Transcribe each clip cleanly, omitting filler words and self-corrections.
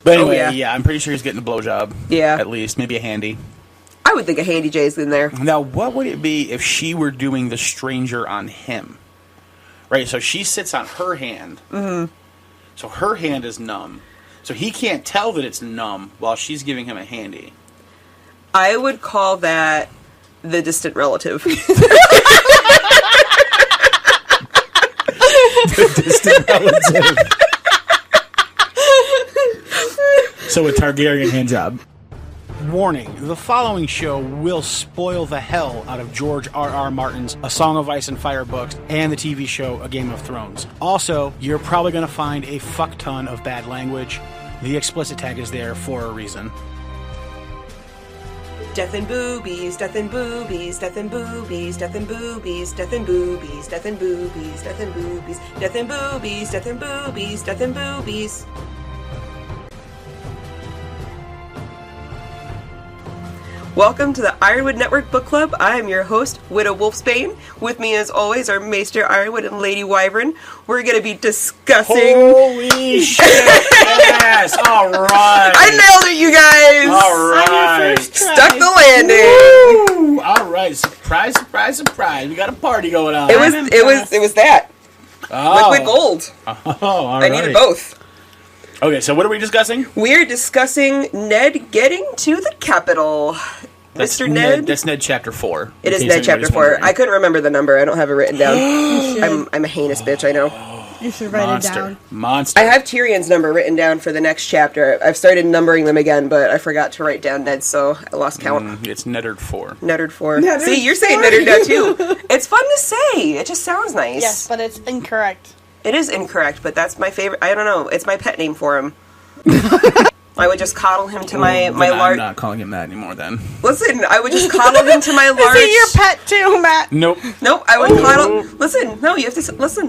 But anyway, yeah, I'm pretty sure he's getting a blowjob. Yeah. At least. Maybe a handy. I would think a handy J's in there. Now, what would it be if she were doing the stranger on him? Right, so she sits on her hand. Mm-hmm. So her hand is numb. So he can't tell that it's numb while she's giving him a handy. I would call that the distant relative. The distant relative. So a Targaryen hand job. Warning, the following show will spoil the hell out of George R.R. Martin's A Song of Ice and Fire books and the TV show A Game of Thrones. Also, you're probably going to find a fuck ton of bad language. The explicit tag is there for a reason. Death and boobies, death and boobies, death and boobies, death and boobies, death and boobies, death and boobies, death and boobies, death and boobies, death and boobies, death and boobies. Welcome to the Ironwood Network Book Club. I am your host, Widow Wolfsbane. With me, as always, are Maester Ironwood and Lady Wyvern. We're going to be discussing... Holy shit! Yes! All right! I nailed it, you guys! All right! Stuck the landing! Woo! All right! Surprise, surprise, surprise! We got a party going on. It was that. Oh. Liquid gold. Oh, all I right. needed both. Okay, so what are we discussing? We're discussing Ned getting to the capital. Mr. Ned? That's Ned chapter 4. It is Ned chapter 4. I couldn't remember the number. I don't have it written down. I'm a heinous bitch, I know. You should write it down. Monster. I have Tyrion's number written down for the next chapter. I've started numbering them again, but I forgot to write down Ned, so I lost count. It's Neddard 4. Neddard 4. See, you're saying Neddard now, too. It's fun to say. It just sounds nice. Yes, but it's incorrect. It is incorrect, but that's my favorite. I don't know. It's my pet name for him. I would just coddle him to my large... I'm not calling him that anymore, then. Listen, I would just coddle him to my large... Is he your pet too, Matt? Nope. Nope, I would coddle... Listen, no, you have to... Listen.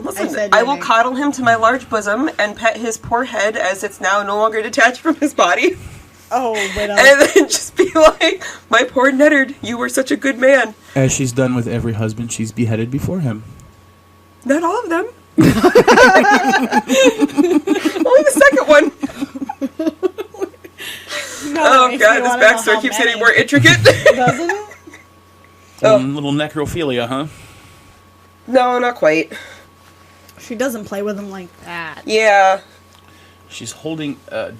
I will name. coddle him to my large bosom and pet his poor head as it's now no longer detached from his body. Oh, Widow. And then just be like, my poor Neddard, you were such a good man. As she's done with every husband she's beheaded before him. Not all of them. Only the second one. Oh god, this backstory keeps getting more intricate. Doesn't it? Little necrophilia, huh? No, not quite. She doesn't play with him like that. Yeah. She's holding a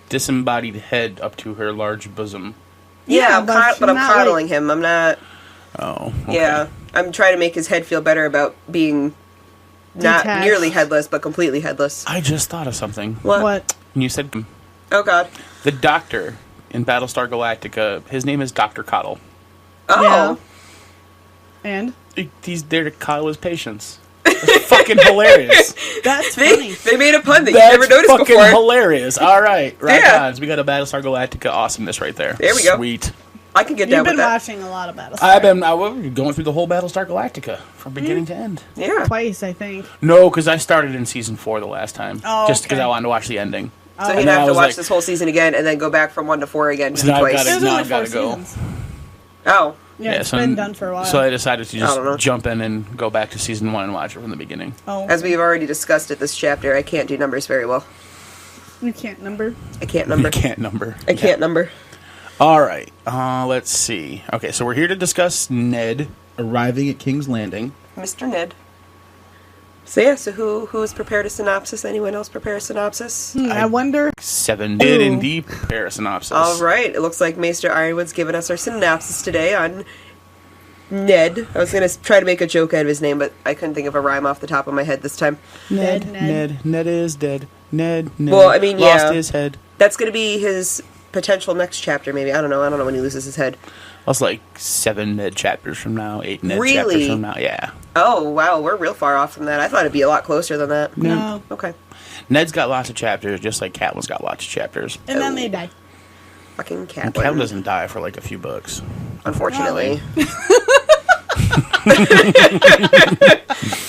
disembodied head up to her large bosom. Yeah, but but I'm not coddling him. I'm not... Oh, okay. Yeah. I'm trying to make his head feel better about being not Detached. nearly headless, but completely headless. I just thought of something. What? When you said Oh god. the doctor in Battlestar Galactica, his name is Dr. Coddle. Oh. Yeah. And? He's there to coddle his patients. That's fucking hilarious. That's funny. They made a pun that you That's never noticed fucking before. hilarious. All right. Right Yeah. on. So we got a Battlestar Galactica awesomeness right there. There we go. Sweet. I can get down You've with been that. watching a lot of Battlestar. I was going through the whole Battlestar Galactica from beginning to end. Yeah. Twice, I think. No, because I started in season 4 the last time. Oh, just because okay. I wanted to watch the ending. So And you'd then have I to was watch like- this whole season again and then go back from 1 to 4 again So now I've twice. got There's Now only I've 4 gotta go. seasons. Oh. Yeah, it's so been done for a while. So I decided to I don't know. just jump in and go back to season 1 and watch it from the beginning. Oh, As we've already discussed at this chapter, I can't do numbers very well. you can't number. I can't number. You can't number. I can't number. All right. Let's see. Okay, so we're here to discuss Ned arriving at King's Landing. Mr. Ned. So yeah, so who's prepared a synopsis? Anyone else prepare a synopsis? I wonder. 7 did indeed prepare a synopsis. All right, it looks like Maester Ironwood's given us our synopsis today on Ned. I was going to try to make a joke out of his name, but I couldn't think of a rhyme off the top of my head this time. Ned. Ned is dead. Ned Well, I mean, lost yeah. his head. That's going to be his potential next chapter, maybe. I don't know when he loses his head. That's like 7 Ned chapters from now, 8 Ned Really? chapters from now. Yeah. Oh, wow, we're real far off from that. I thought it'd be a lot closer than that. No. Okay. Ned's got lots of chapters, just like Catelyn's got lots of chapters. And then they die. Fucking And cat. Catelyn doesn't die for like a few books. Unfortunately.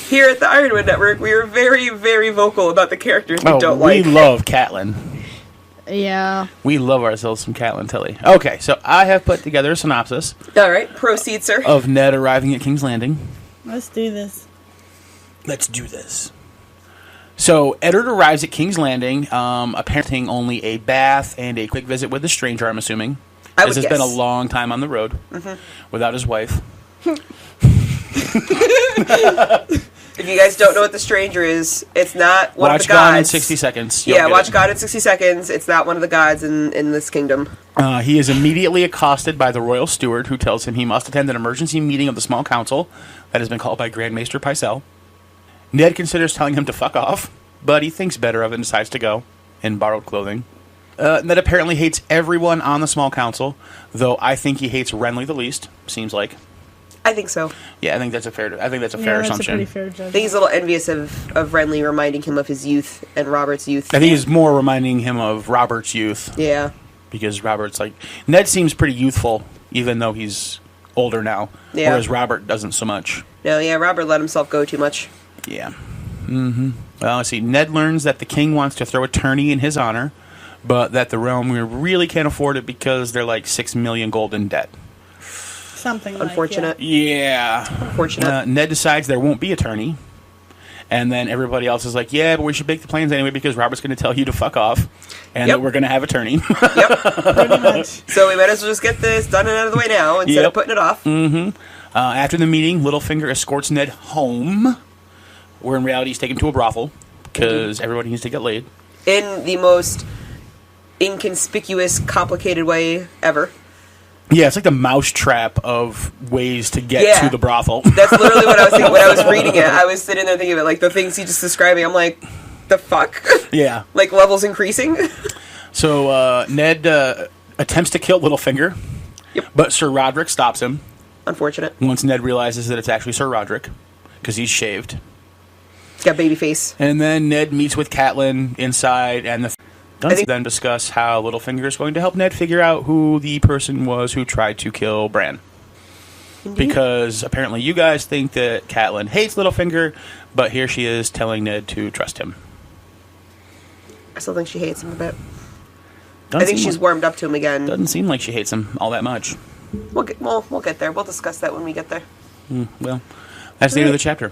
Here at the Ironwood Network, we are very, very vocal about the characters we don't like. We love Catelyn. Yeah. We love ourselves some Catelyn Tilly. Okay, so I have put together a synopsis All right, proceed, sir. of Ned arriving at King's Landing. Let's do this. Let's do this. So Eddard arrives at King's Landing, apparently only a bath and a quick visit with the stranger, I'm assuming. I would This has guess. been a long time on the road without his wife. If you guys don't know what the stranger is, it's not one of Watch the gods. Gone in 60 seconds. You'll Yeah, get watch it. God in 60 seconds. It's not one of the gods in this kingdom. He is immediately accosted by the royal steward, who tells him he must attend an emergency meeting of the small council that has been called by Grand Maester Pycelle. Ned considers telling him to fuck off, but he thinks better of it and decides to go in borrowed clothing. Ned apparently hates everyone on the small council, though I think he hates Renly the least. Seems like. I think so. Yeah, I think that's a fair. I think that's a Yeah, fair that's assumption. a pretty fair I judgment. think he's a little envious of Renly reminding him of his youth and Robert's youth. I think he's more reminding him of Robert's youth Yeah. because Robert's like Ned seems pretty youthful, even though he's older now, Yeah. whereas Robert doesn't so much. No, yeah, Robert let himself go too much. Yeah. Well, let's see. Ned learns that the king wants to throw a tourney in his honor, but that the realm really can't afford it because they're like 6 million gold in debt. Something Unfortunate. Yeah. Unfortunate. Ned decides there won't be a tourney, and then everybody else is like, "Yeah, but we should make the plans anyway because Robert's going to tell you to fuck off, and Yep. that we're going to have a tourney." Yep. Yeah, pretty much. So we might as well just get this done and out of the way now instead Yep. of putting it off. After the meeting, Littlefinger escorts Ned home, where in reality he's taken to a brothel because everybody needs to get laid. In the most inconspicuous, complicated way ever. Yeah, it's like the mousetrap of ways to get Yeah. to the brothel. That's literally what I was thinking when I was reading it. I was sitting there thinking of it, like the things he just describing. I'm like, the fuck? Yeah. Like levels increasing? So Ned attempts to kill Littlefinger, Yep. but Sir Roderick stops him Unfortunate. once Ned realizes that it's actually Sir Roderick because he's shaved. He's got baby face. And then Ned meets with Catelyn inside, and the I think- then discuss how Littlefinger is going to help Ned figure out who the person was who tried to kill Bran. Because apparently you guys think that Catelyn hates Littlefinger, but here she is telling Ned to trust him. I still think she hates him a bit. Doesn't I think seem she's like, warmed up to him again. doesn't seem like she hates him all that much. We'll get there. We'll discuss that when we get there. Well, that's the end of the chapter.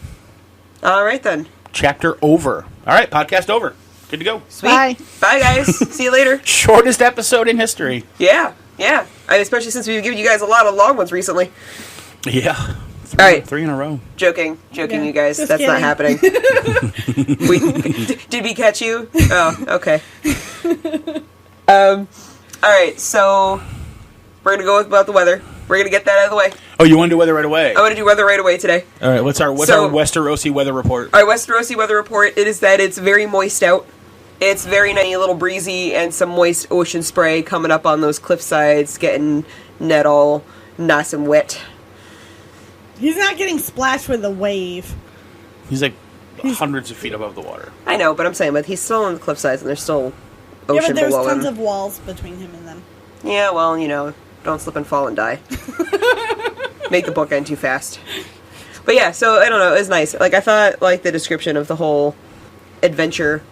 All right, then. Chapter over. All right, podcast over. Good to go. Sweet. Bye. Bye, guys. See you later. Shortest episode in history. Yeah. Especially since we've given you guys a lot of long ones recently. Yeah. All right. 3 in a row. Joking, Yeah, you guys. just That's not happening. kidding. Did we catch you? Oh, okay. All right, so we're gonna go with about the weather. We're gonna get that out of the way. Oh, you want to do weather right away? I want to do weather right away today. All right, what's our So- Westerosi weather report? Our Westerosi weather report, it is that it's very moist out. It's very nice, a little breezy, and some moist ocean spray coming up on those cliff sides, getting Ned all nice and wet. He's not getting splashed with a wave. He's like hundreds of feet above the water. I know, but I'm saying, but he's still on the cliff sides, and there's still Yeah, ocean but there's below tons him. of walls between him and them. Yeah, well, don't slip and fall and die. Make the book end too fast. But yeah, so I don't know, it was nice. Like, I thought, like, the description of the whole adventure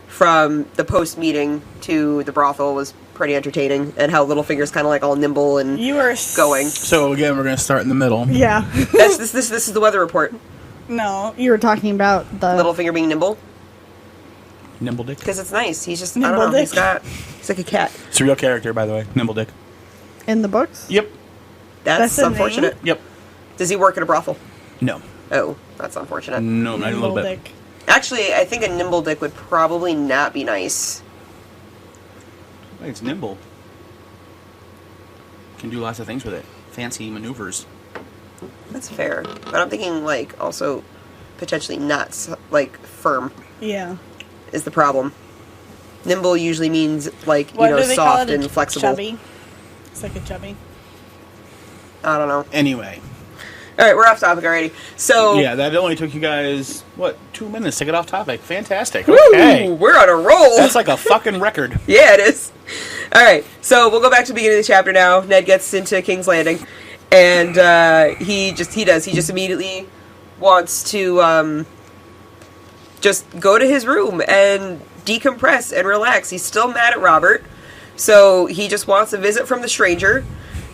from the post-meeting to the brothel was pretty entertaining, and how Littlefinger's kind of like all nimble and You are going. So again, we're going to start in the middle. Yeah. This is the weather report. No, you were talking about the Littlefinger being nimble, Nimble Dick. because it's nice. He's just, I Nimble don't know, dick. he's like a cat. It's a real character, by the way. Nimble Dick. in the books. Yep. That's That's a unfortunate. name? Yep. Does he work at a brothel? No. Oh, that's unfortunate. No, not a little Nimble bit. dick. Actually, I think a nimble dick would probably not be nice. Wait, it's nimble. Can do lots of things with it. Fancy maneuvers. That's fair. But I'm thinking, like, also potentially not, like, firm Yeah. is the problem. Nimble usually means, like, What do they call soft it? and flexible. Chubby. It's like a chubby. I don't know. Anyway. All right, we're off topic already. So, Yeah, that only took you guys, 2 minutes to get off topic. Fantastic. woo, Okay. we're on a roll. That's like a fucking record. Yeah, it is. All right, so we'll go back to the beginning of the chapter now. Ned gets into King's Landing, and he just immediately wants to just go to his room and decompress and relax. He's still mad at Robert, so he just wants a visit from the stranger,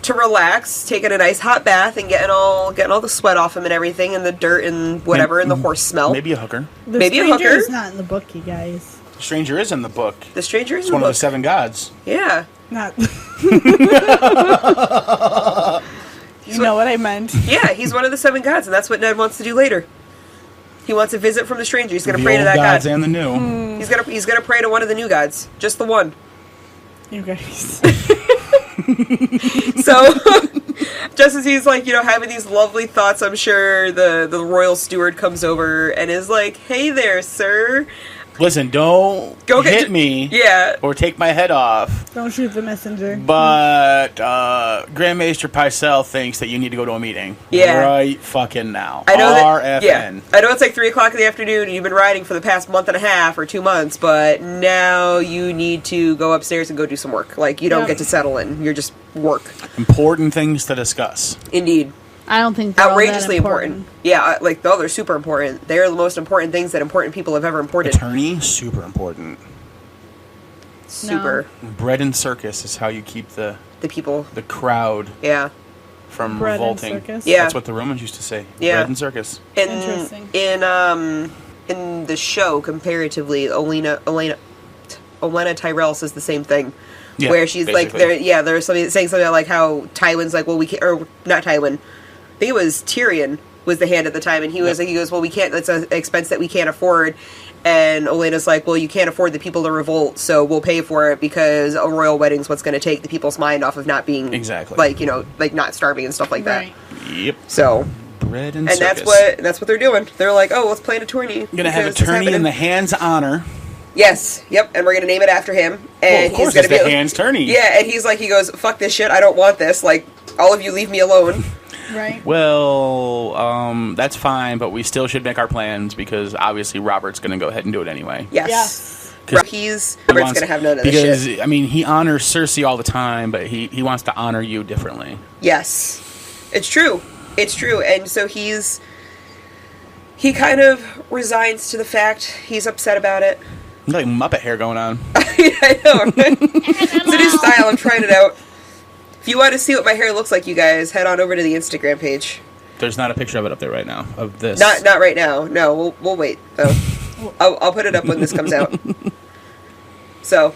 to relax, taking a nice hot bath and getting all the sweat off him and everything, and the dirt and whatever, and the horse smell. Maybe a hooker. Maybe a hooker. is not in the book, you guys. The stranger is in the book. The stranger is It's in the one book. of the 7 gods. Yeah. Not. You know what I meant. Yeah, he's one of the 7 gods, and that's what Ned wants to do later. He wants a visit from the stranger. He's going to The pray to old that gods god. and the new. He's gonna pray to one of the new gods, just the one. You guys. So, just as he's like, having these lovely thoughts, I'm sure the royal steward comes over and is like, "Hey there, sir. Listen, don't hit me. Yeah. Or take my head off. Don't shoot the messenger. But Grand Maester Pycelle thinks that you need to go to a meeting. Yeah. Right fucking now. I know RFN. Yeah, I know it's like 3 o'clock in the afternoon, and you've been riding for the past month and a half or 2 months, but now you need to go upstairs and go do some work. Like, you don't get to settle in. You're just work. Important things to discuss. Indeed. I don't think they're Outrageously all that important. Yeah, they're super important. They're the most important things that important people have ever imported. Attorney, super important. Super. Bread and circus is how you keep the people. The crowd Yeah. from Bread and revolting. circus? Yeah. That's what the Romans used to say. Yeah. Bread and circus. Interesting. In the show, comparatively, Olenna Tyrell says the same thing. Yeah, where she's basically. there's something saying something like how Tywin's like, well, we can't, or not Tywin. I think it was Tyrion was the hand at the time, and he goes, well, we can't, that's an expense that we can't afford. And Olenna's like, well, you can't afford the people to revolt, so we'll pay for it because a royal wedding's what's going to take the people's mind off of not being like not starving and stuff like Right. that. Yep. So Bread and and circus. that's what they're doing. They're like, oh, let's plan a tourney. You're going to have because it's attorney in happening. the hand's honor. Yes, yep, and we're gonna name it after him. And Well, of course he's gonna it's be the hand's tourney. Yeah, and he goes, fuck this shit, I don't want this. Like, all of you leave me alone. Right. Well, that's fine, but we still should make our plans because obviously Robert's going to go ahead and do it anyway. Yes. Yes. Robert's gonna have none of this because, shit. I mean, he honors Cersei all the time, but he wants to honor you differently. Yes. It's true. It's true. And so he kind of resigns to the fact, he's upset about it. Like Muppet hair going on. I know, right? It's a new style, I'm trying it out. If you want to see what my hair looks like, you guys, head on over to the Instagram page. There's not a picture of it up there right now, of this. Not right now. No, we'll wait, though. I'll put it up when this comes out. So,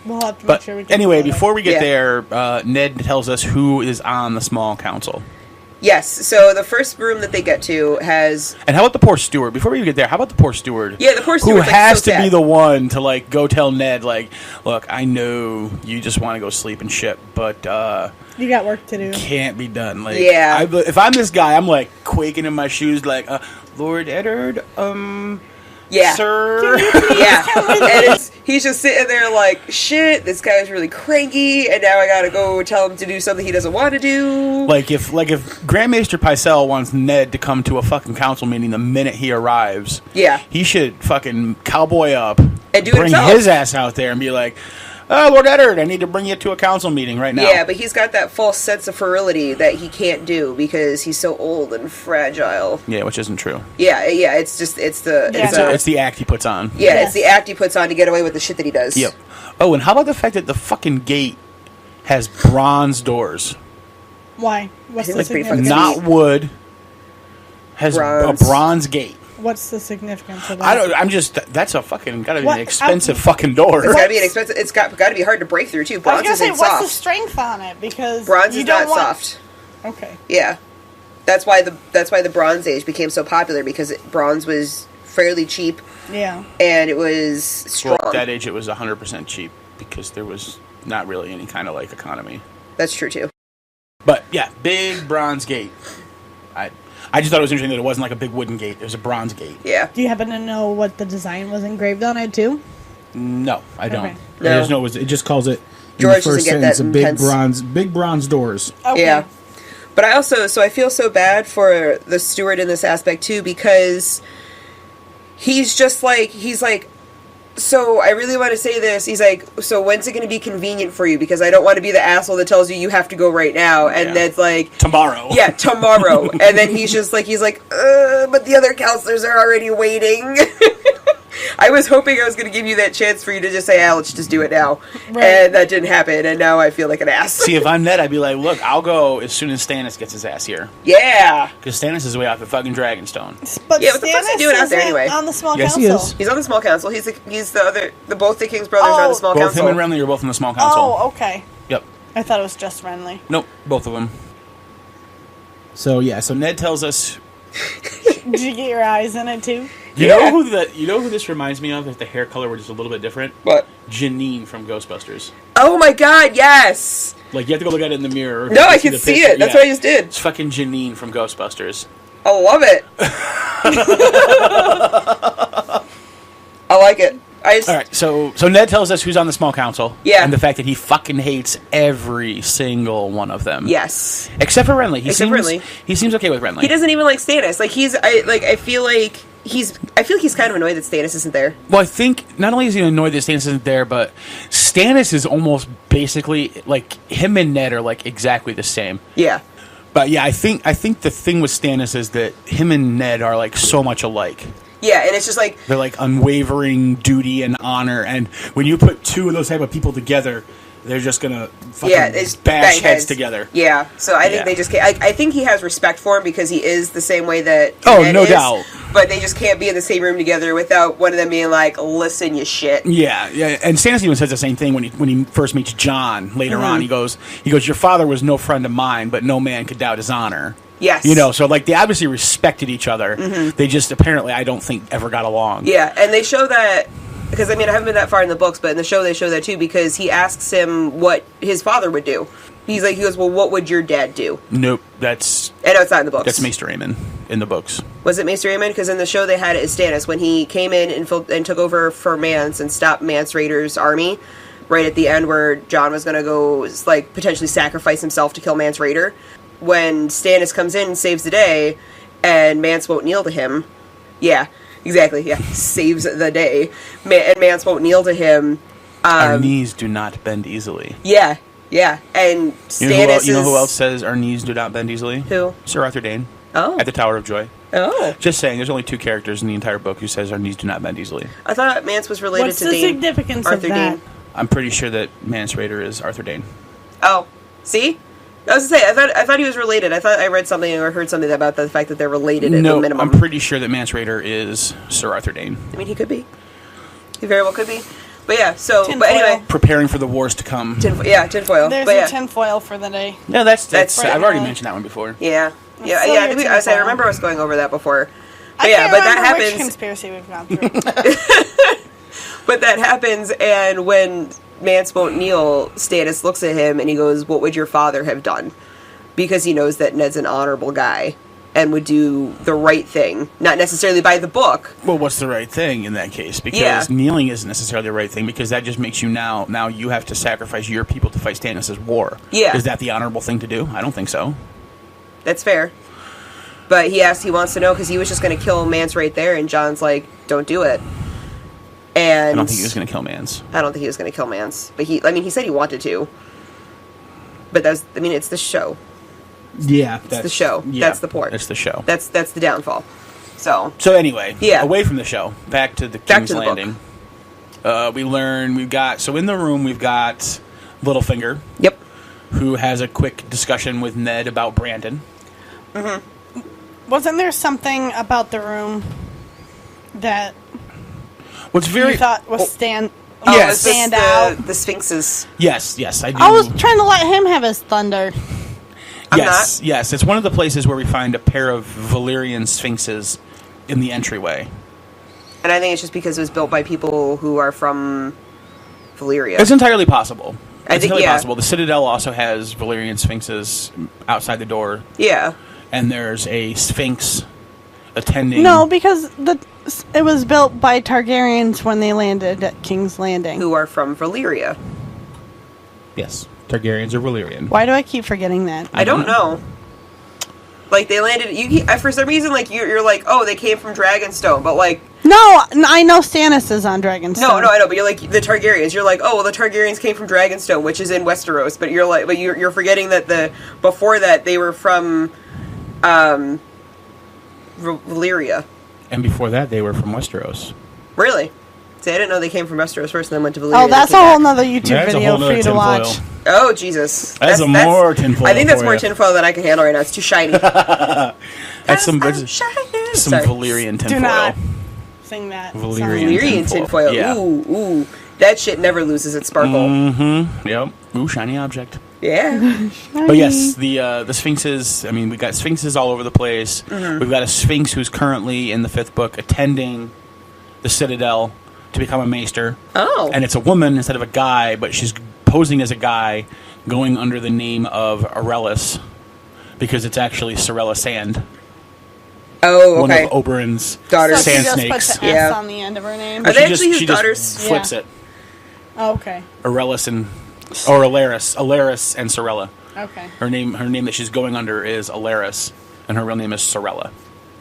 We'll have to make But sure we get anyway, the photo. before we get Yeah. there, Ned tells us who is on the small council. yes, so the first room that they get to has... And how about the poor steward? Before we get there, how about the poor steward? Yeah, the poor who steward's, like, has so to be sad. the one to like go tell Ned, like, look, I know you just want to go sleep and shit, but You got work to do. can't be done. Like, Yeah. if I'm this guy, I'm like quaking in my shoes, like, Lord Eddard, Yeah. sir. Yeah, and he's just sitting there like, shit, this guy's really cranky, and now I gotta go tell him to do something he doesn't want to do. Like if Grand Maester Pycelle wants Ned to come to a fucking council meeting the minute he arrives, Yeah. he should fucking cowboy up And do it bring himself. his ass out there and be like, Lord Eddard, I need to bring you to a council meeting right now. Yeah, but he's got that false sense of virility that he can't do because he's so old and fragile. Yeah, which isn't true. Yeah, it's It's the act he puts on. it's the act he puts on to get away with the shit that he does. Yep. Oh, and how about the fact that the fucking gate has bronze doors? Why? What's think the that's pretty significance? fucking Not wood. Has Bronze. a bronze gate. What's the significance of that? I don't. I'm just. That's a fucking gotta be What? an expensive fucking door. It's gotta be an expensive. It's got to be hard to break through too. I was Bronze gonna say, isn't what's the soft. strength on it? Because Bronze you is don't not want... soft. Okay. Yeah, that's why the Bronze Age became so popular because bronze was fairly cheap Yeah. and it was strong. Well, at that age, it was 100% cheap because there was not really any kind of like economy. That's true too. But yeah, big bronze gate. I just thought it was interesting that it wasn't like a big wooden gate. It was a bronze gate. Yeah. Do you happen to know what the design was engraved on it too? No, I don't. Okay. No. I just know it just calls it in George the first doesn't get sentence that a intense. big bronze doors. Okay. Yeah. But I feel so bad for the steward in this aspect too because he's like, so I really want to say this. He's like, so when's it going to be convenient for you? Because I don't want to be the asshole that tells you have to go right now. And Yeah. that's like, Tomorrow. yeah, tomorrow. And then he's like, but the other counselors are already waiting. I was hoping I was going to give you that chance for you to just say, let's just do it now. Right. And that didn't happen, and now I feel like an ass. See, if I'm Ned, I'd be like, look, I'll go as soon as Stannis gets his ass here. Yeah. Because Stannis is way off the fucking Dragonstone. But Yeah, what the fuck's he Stannis doing out there isn't anyway? on the small Yes, council. he is. He's on the small council. He's both the king's brothers are on the small Both council. him and Renly are both in the small council. Oh, okay. Yep. I thought it was just Renly. Nope, both of them. So Ned tells us. Did you get your eyes in it too? You know who this reminds me of? If the hair color were just a little bit different. What? Janine from Ghostbusters. Oh my god, yes! Like you have to go look at it in the mirror. No, I to can the see picture. it. That's Yeah. what I just did. It's fucking Janine from Ghostbusters. I love it. I like it. All right, so Ned tells us who's on the small council. Yeah. And the fact that he fucking hates every single one of them. Yes. Except for Renly. Renly. He seems okay with Renly. He doesn't even like Stannis. Like I feel like he's kind of annoyed that Stannis isn't there. Well, I think not only is he annoyed that Stannis isn't there, but Stannis is almost basically like him and Ned are like exactly the same. Yeah. But yeah, I think the thing with Stannis is that him and Ned are like so much alike. Yeah, and it's just like They're like unwavering duty and honor, and when you put two of those type of people together, they're just gonna fucking it's bash bang heads together. Yeah, so I think Yeah. they just can't. I think he has respect for him because he is the same way that Oh, Ned no is, doubt. But they just can't be in the same room together without one of them being like, "Listen, you shit." Yeah, and Stannis even says the same thing when he first meets Jon later Mm-hmm. on. He goes, your father was no friend of mine, but no man could doubt his honor. Yes. You know, so like they obviously respected each other. They just apparently, I don't think, ever got along. Yeah, and they show that because I haven't been that far in the books, but in the show they show that too because he asks him what his father would do. He goes, "Well, what would your dad do?" Nope, that's I know it's not in the books. Maester Aemon in the books. Was it Maester Ironwood? Because in the show they had it as Stannis when he came in and took over for Mance and stopped Mance Raider's army. Right at the end, where Jon was going to go, like potentially sacrifice himself to kill Mance Raider. When Stannis comes in and saves the day, and Mance won't kneel to him. Yeah, exactly. Yeah, saves the day, and Mance won't kneel to him. Our knees do not bend easily. Yeah, and Stannis You know who else says our knees do not bend easily? Who? Sir Arthur Dayne. Oh. At the Tower of Joy. Oh. Just saying, there's only 2 characters in the entire book who says our knees do not bend easily. I thought Mance was related What's to the Dayne. significance Arthur of that? Dayne. I'm pretty sure that Mance Raider is Arthur Dayne. Oh, see? I was to say, I thought he was related. I thought I read something or heard something about the fact that they're related at the No, minimum. I'm pretty sure that Mance Raider is Sir Arthur Dayne. I mean, he could be. He very well could be. But yeah, so, Tinfoil. but anyway, Preparing for the wars to come. tinfoil. There's but a yeah. tinfoil for the day. Yeah, that's Right I've already now. mentioned that one before. Yeah. Yeah, Still yeah. your I tinfoil. remember us going over that before. But I yeah, can't but that remember which happens. conspiracy we've gone through. But that happens, and when Mance won't kneel, Stannis looks at him and he goes, "What would your father have done?" Because he knows that Ned's an honorable guy and would do the right thing, not necessarily by the book. Well, what's the right thing in that case? Because Yeah. kneeling isn't necessarily the right thing, because that just makes you now you have to sacrifice your people to fight Stannis' war. Yeah. Is that the honorable thing to do? I don't think so. That's fair. But he wants to know because he was just going to kill Mance right there, and John's like, "Don't do it." And I don't think he was going to kill Mance. I don't think he was going to kill Mance, but he said he wanted to. But it's the show. Yeah, It's the show. That's the port. It's the show. That's the downfall. So anyway, Yeah. away from the show, back to the Back King's to the book. Landing. We learn in the room we've got Littlefinger, yep. who has a quick discussion with Ned about Brandon. Wasn't there something about the room that What's very you thought was stand Yes. it's stand the, out? The Sphinxes. yes, I do. I was trying to let him have his thunder. Yes, it's one of the places where we find a pair of Valyrian sphinxes in the entryway. And I think it's just because it was built by people who are from Valyria. It's entirely possible. I think, entirely yeah. possible. The Citadel also has Valyrian sphinxes outside the door, Yeah. and there's a sphinx attending. No, because it was built by Targaryens when they landed at King's Landing. Who are from Valyria. Yes, Targaryens are Valyrian. Why do I keep forgetting that? I don't know. Like, they landed... for some reason, like, you're like, oh, they came from Dragonstone, but, like... No, I know Stannis is on Dragonstone. No, I know, but you're like, the Targaryens. You're like, oh, well, the Targaryens came from Dragonstone, which is in Westeros, but you're forgetting that before that, they were from, Valyria. And before that, they were from Westeros. Really? See, I didn't know they came from Westeros first and then went to Valyria. Oh, that's a whole nother YouTube That's a video whole for nother you to watch. tinfoil. Oh, Jesus. That's more tinfoil I think that's for more ya. tinfoil than I can handle right now. It's too shiny. That's some I'm shiny. some Sorry. Valyrian tinfoil. Do not sing that. Valyrian Valyrian tinfoil. Yeah. Ooh. That shit never loses its sparkle. Mm-hmm. Yep. Ooh, shiny object. Yeah. But yes, the sphinxes. I mean, we got sphinxes all over the place. Mm-hmm. We've got a sphinx who's currently in the 5th book attending the Citadel to become a maester. Oh. And it's a woman instead of a guy, but she's posing as a guy, going under the name of Aurelius, because it's actually Sorella Sand, Oh, one okay. of Oberyn's Daughters. So she sand just snakes. puts an Yeah. S on the end of her name. Are they actually his she daughters? Just flips Yeah. it. Oh, okay. Aurelius and or Alaris and Sorella. Okay. Her name that she's going under is Alaris, and her real name is Sorella.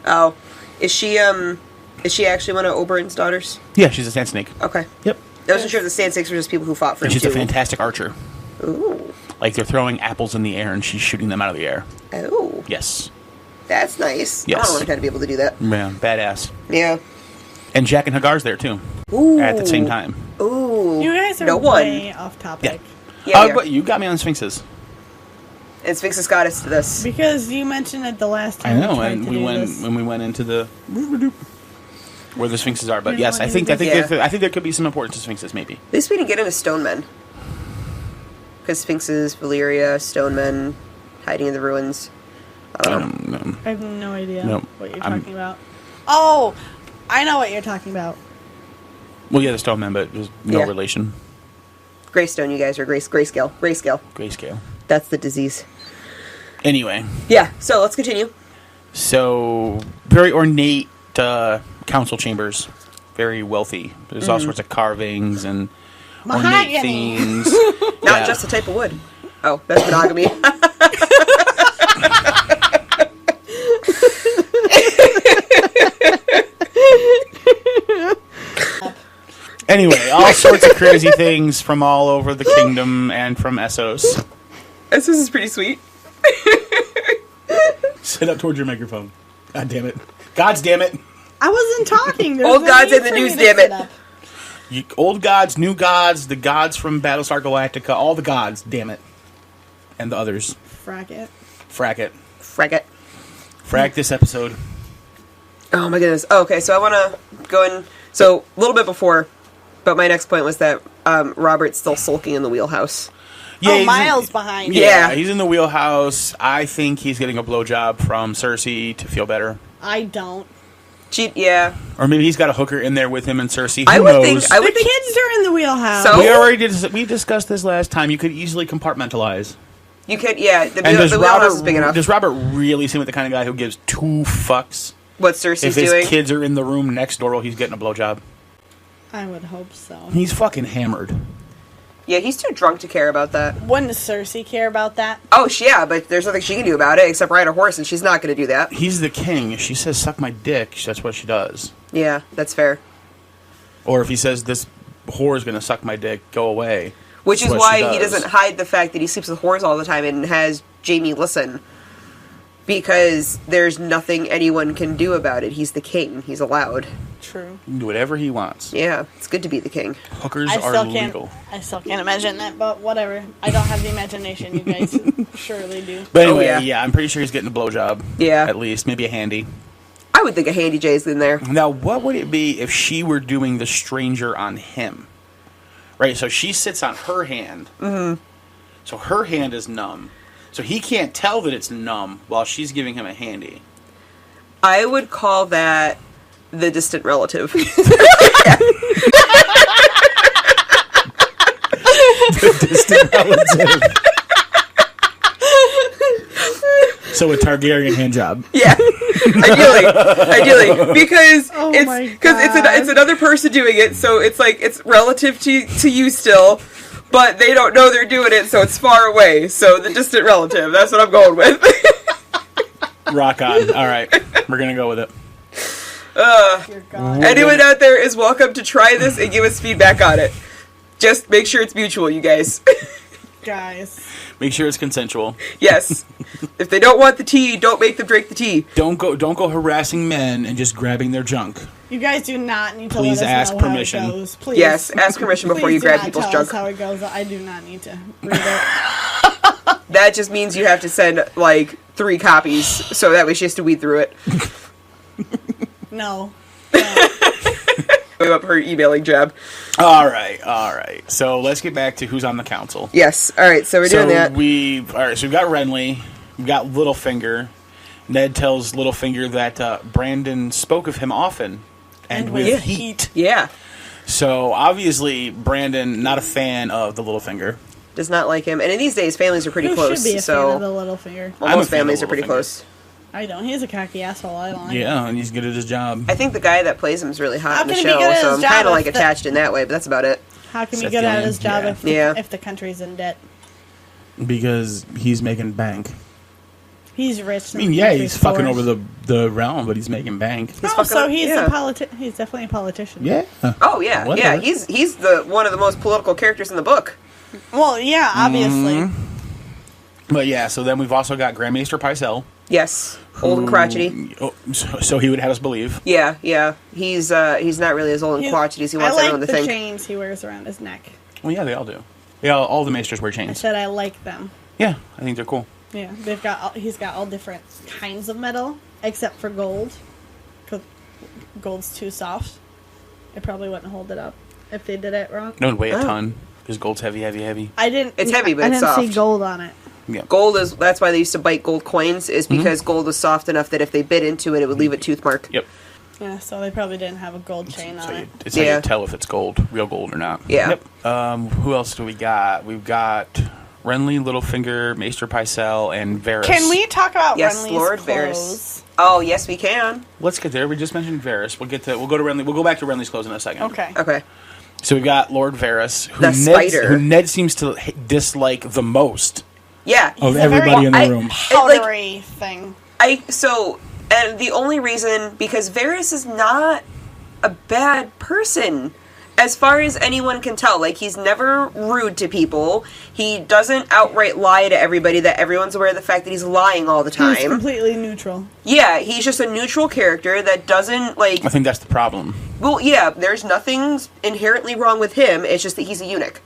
Oh. Is she actually one of Oberyn's daughters? Yeah, she's a sand snake. Okay. Yep. I wasn't sure if the sand snakes were just people who fought for And him she's a too. fantastic archer. Ooh. Like they're throwing apples in the air and she's shooting them out of the air. Oh. Yes. That's nice. Yes. I want to kind of be able to do that. Man, badass. Yeah. And Jack and Hagar's there too. Ooh. At the same time. Ooh. You guys are no one. way off topic. Yeah, yeah. But you got me on Sphinxes. And Sphinx's goddess to this. Because you mentioned it the last I time. know, tried and to we do went this. when we went into the where the Sphinxes are. But You yes, know, I think yeah. I think there could be some importance to Sphinxes, maybe. At least we didn't get into stone men. Because Sphinxes, Valyria, stone men, hiding in the ruins. I don't know. I have no idea Nope. what you're I'm- talking about. Oh, I know what you're talking about. Well, yeah, the stone man, but there's no Yeah. relation. Greystone, you guys, or grayscale. Grayscale. That's the disease. Anyway, Yeah, so let's continue. so very ornate council chambers, very wealthy. There's all sorts of carvings and ornate Mahogany. themes. Not Yeah. just a type of wood. Oh, that's monogamy. Anyway, all sorts of crazy things from all over the kingdom and from Essos. This is pretty sweet. Sit up towards your microphone. God damn it. Gods damn it. I wasn't talking. There's Old no gods need in the for me news, to damn sit it. up. You, old gods, new gods, the gods from Battlestar Galactica, all the gods, damn it. And the others. Frack it. Frack it. Fraggot. Frack this episode. Oh my goodness. Oh, okay, so I want to go in. So, a little bit before, but my next point was that Robert's still sulking in the wheelhouse. Yeah, Oh, he's Miles in, behind. Yeah. he's in the wheelhouse. I think he's getting a blowjob from Cersei to feel better. I don't. Yeah. Or maybe he's got a hooker in there with him and Cersei. Who I would knows? think. I The would think. kids are in the wheelhouse. So? We discussed this last time. You could easily compartmentalize. You could. Yeah. The And does wheelhouse is big enough. Robert really seem like the kind of guy who gives two fucks What Cersei's if his doing. kids are in the room next door while he's getting a blowjob? I would hope so. He's fucking hammered. Yeah, he's too drunk to care about that. Wouldn't Cersei care about that? Oh, yeah, but there's nothing she can do about it except ride a horse, and she's not going to do that. He's the king. If she says, suck my dick, that's what she does. Yeah, that's fair. Or if he says, this whore is going to suck my dick, go away. Which That's is what she why he does. doesn't hide the fact that he sleeps with whores all the time and has Jamie listen. Because there's nothing anyone can do about it. He's the king. He's allowed. True. He can do whatever he wants. Yeah, it's good to be the king. Hookers I are still legal. can't. I still can't imagine that, but whatever. I don't have the imagination. You guys surely do. But anyway, Oh, yeah. yeah, I'm pretty sure he's getting a blowjob. Yeah. At least. Maybe a handy. I would think a Handy J's in there. Now, what would it be if she were doing the stranger on him? Right, so she sits on her hand. Mm-hmm. So her hand is numb. So he can't tell that it's numb while she's giving him a handy. I would call that the distant relative. Distant relative. So a Targaryen hand job. Yeah, ideally, because Oh my it's another person doing it, so it's like it's relative to you still, but they don't know they're doing it, so it's far away. So the distant relative, that's what I'm going with. Rock on. All right, we're gonna go with it. Dear God. Anyone out there is welcome to try this and give us feedback on it. Just make sure it's mutual, you guys. Guys. Make sure it's consensual. Yes. If they don't want the tea, don't make them drink the tea. Don't go harassing men and just grabbing their junk. You guys do not need to Please let us ask know permission. how it goes. Please. Yes, ask permission before Please you do grab not people's tell junk. us how it goes. I do not need to read it. That just means you have to send, like, 3 copies, so that way she has to weed through it. No. Give up her emailing job. All right. So let's get back to who's on the council. Yes, alright, so we're doing that. So we've got Renly, we've got Littlefinger. Ned tells Littlefinger that Brandon spoke of him often and with heat. Yeah. So obviously Brandon not a fan of the Littlefinger. Does not like him. And in these days, families are pretty Who close. should be a so fan of the Littlefinger? well, I'm most a fan of families are pretty Littlefinger. close. I don't. He's a cocky asshole. I don't like him. Yeah, and he's good at his job. I think the guy that plays him is really hot How in the can he be show, good at so his I'm job kind of like if the- attached in that way, but that's about it. How can he Seth get out of Gilliam, his job yeah. if the country's in debt? Because he's making bank. He's rich. I mean, yeah, he's fucking over the realm, but he's making bank. Oh, so he's yeah. a politician. He's definitely a politician. Yeah. Oh, yeah, Whatever. yeah. He's the one of the most political characters in the book. Well, yeah, obviously. Mm-hmm. But yeah, so then we've also got Grand Maester Pycelle. Yes. Old and crotchety. Oh, so he would have us believe. Yeah, yeah. He's not really as old and crotchety as he wants I like everyone to the think. chains he wears around his neck. Well, yeah, they all do. Yeah, all the Maesters wear I chains. said I like them. Yeah, I think they're cool. Yeah, he's got all different kinds of metal, except for gold, because gold's too soft. It probably wouldn't hold it up if they did it wrong. Don't weigh a Oh. ton because gold's heavy. I didn't. It's heavy, but I it's didn't see soft. gold on it. Yeah. Gold is, that's why they used to bite gold coins, is because gold was soft enough that if they bit into it, it would leave a tooth mark. Yep. Yeah, so they probably didn't have a gold chain on it. It's how Yeah. you tell if it's gold, real gold or not. Yeah. Yep. Who else do we got? We've got Renly, Littlefinger, Maester Pycelle, and Varys. Can we talk about Yes, Renly's Lord clothes? Varys. Oh, yes, we can. Let's get there. We just mentioned Varys. We'll go to Renly. We'll go back to Renly's clothes in a second. Okay. Okay. So we've got Lord Varys, The spider. who Ned seems to dislike the most Yeah. of He's a everybody in the very room. powdery thing. And the only reason, because Varys is not a bad person, as far as anyone can tell. Like, he's never rude to people. He doesn't outright lie to everybody, that everyone's aware of the fact that he's lying all the He's time. completely neutral. Yeah, he's just a neutral character that doesn't, like... I think that's the problem. Well, yeah, there's nothing inherently wrong with him, it's just that he's a eunuch.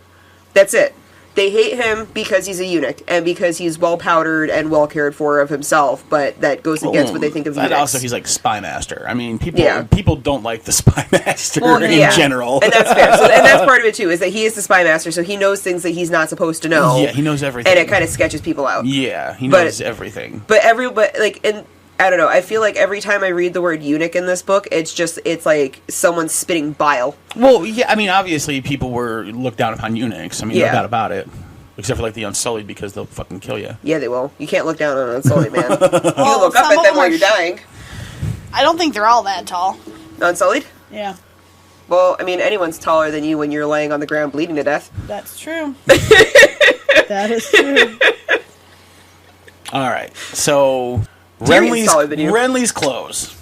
That's it. They hate him because he's a eunuch, and because he's well-powdered and well-cared-for of himself, but that goes against what they think of And eunuchs. also, he's like spy master. I mean, people Yeah. people don't like the spy master Well, in yeah. general. And that's fair. And that's part of it, too, is that he is the spy master, so he knows things that he's not supposed to know. Yeah, he knows everything. And it kind of sketches people out. Yeah, he But- knows everything. But I don't know, I feel like every time I read the word eunuch in this book, it's like someone spitting bile. Well, yeah, I mean, obviously, people were looked down upon eunuchs. I mean, Yeah. no doubt about it. Except for, like, the Unsullied, because they'll fucking kill you. Yeah, they will. You can't look down on an Unsullied man. You Well, can look up some at of them them while are you're dying. I don't think they're all that tall. Unsullied? Yeah, Well, I mean, anyone's taller than you when you're laying on the ground bleeding to death. that's true. That is true. All right, so Tyrion's taller than you. Renly's clothes.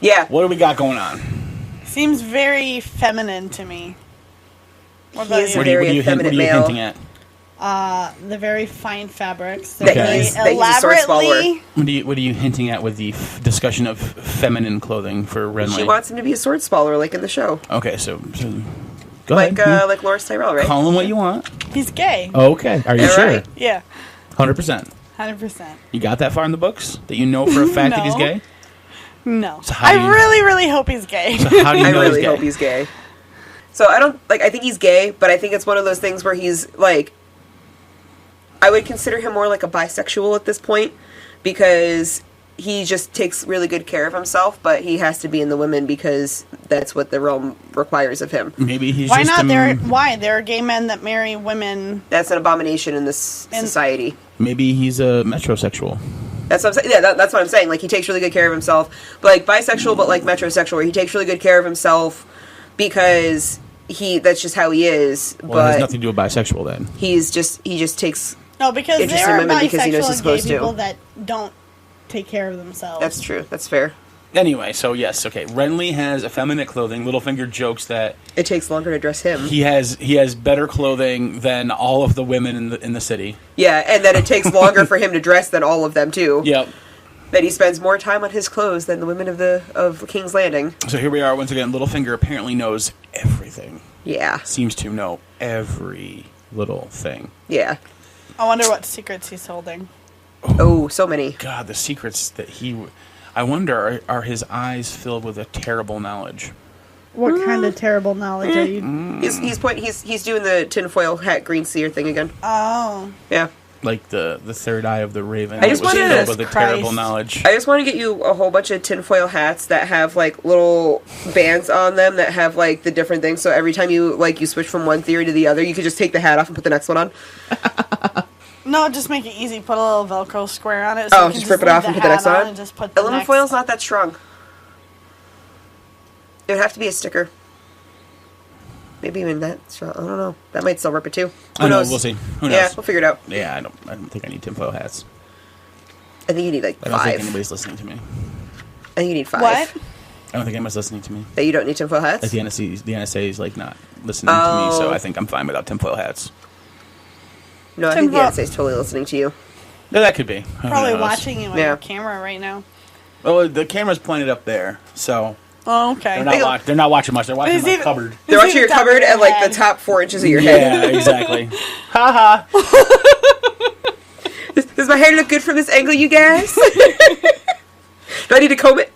Yeah. What do we got going on? Seems very feminine to me. What He about is you? a very what are you effeminate male. hinting at? The very fine fabrics. That Very he's a sword swallower. elaborately. What are you hinting at with the discussion of feminine clothing for Renly? She wants him to be a sword swallower, like in the show. Okay, so go ahead. Like Loras Tyrell, right? Call him what you want. He's gay. Okay, are you All sure? right. Yeah, 100%. 100%. You got that far in the books that you know for a fact that he's No. gay. No. So how I do you- really, really hope he's gay. So how do you I know really he's gay? hope he's gay. So I think he's gay, but I think it's one of those things where he's like, I would consider him more like a bisexual at this point, because he just takes really good care of himself, but he has to be in the women because that's what the realm requires of him. Maybe he's Why just not? Why there are gay men that marry women? That's an abomination in this society. maybe he's a metrosexual. That's what I'm saying. Yeah, that's what I'm saying. Like, he takes really good care of himself. But, like, bisexual, but, like, metrosexual, where he takes really good care of himself because that's just how he is. Well, it has but nothing to do with bisexual then. he just takes... No, because Interesting there are women because he knows bisexual he's and gay supposed to. people that don't take care of themselves. That's true. That's fair. Anyway, so yes, okay. Renly has effeminate clothing. Littlefinger jokes that It takes longer to dress him. he has better clothing than all of the women in the city. Yeah, and then it takes longer for him to dress than all of them, too. Yep. That he spends more time on his clothes than the women of King's Landing. So here we are once again. Littlefinger apparently knows everything. Yeah. Seems to know every little thing. Yeah. I wonder what secrets he's holding. Oh, so many. God, the secrets that he... I wonder, are his eyes filled with a terrible knowledge? What kind of terrible knowledge are you? He's doing the tinfoil hat green seer thing again. Oh. Yeah. Like the third eye of the raven. I just that was wanted filled to- with a Christ. terrible knowledge. I just want to get you a whole bunch of tinfoil hats that have like little bands on them that have like the different things. So every time you switch from one theory to the other, you could just take the hat off and put the next one on. No, just make it easy. Put a little Velcro square on it. Oh, you can just rip it off and leave put the next hat on? And just put the Aluminum next. foil's not that strong. It would have to be a sticker. Maybe even that strong. I don't know. That might still rip it too. I Who know, knows? we'll see. Who knows? Yeah, we'll figure it out. Yeah, I don't think I need tinfoil hats. I think you need like I don't think 5. anybody's listening to me. I think you need 5. What? I don't think anybody's listening to me. That you don't need tinfoil hats? Like the NSA is like not listening to me, so I think I'm fine without tinfoil hats. No, I think the Tinfoil- NSA is totally listening to you. No, that could be. Who Probably knows? watching you on Yeah. your camera right now. Well, the camera's pointed up there, so Oh, okay. they're not watching much. They're watching Is my it- cupboard. They're watching your Top of cupboard your and like head. the top 4 inches of your head. Yeah, exactly. Ha ha. Does my hair look good from this angle, you guys? Do I need to comb it?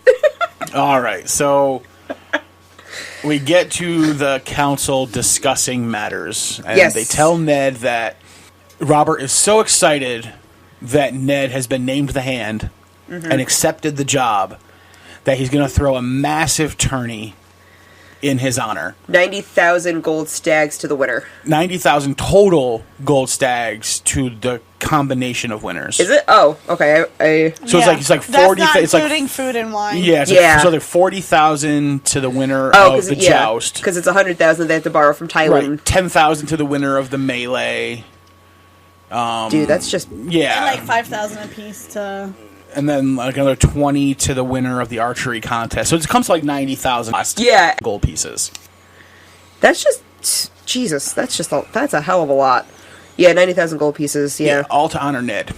All right, so we get to the council discussing matters, and Yes. they tell Ned that Robert is so excited that Ned has been named the Hand and accepted the job that he's going to throw a massive tourney in his honor. 90,000 gold stags to the winner. 90,000 total gold stags to the combination of winners. Is it? Oh, okay. So it's like 40. That's not It's like including food and wine. yeah, it's Yeah. Like, so they're 40,000 to the winner Oh, of the joust. because it's 100,000 they have to borrow from Tywin. Right, 10,000 to the winner of the melee. Dude, that's just Yeah, And like 5,000 apiece to. and then like another 20 to the winner of the archery contest. So it comes to like 90,000 yeah. gold pieces. That's just Jesus. That's a hell of a lot. Yeah, 90,000 gold pieces. Yeah. All to honor Ned,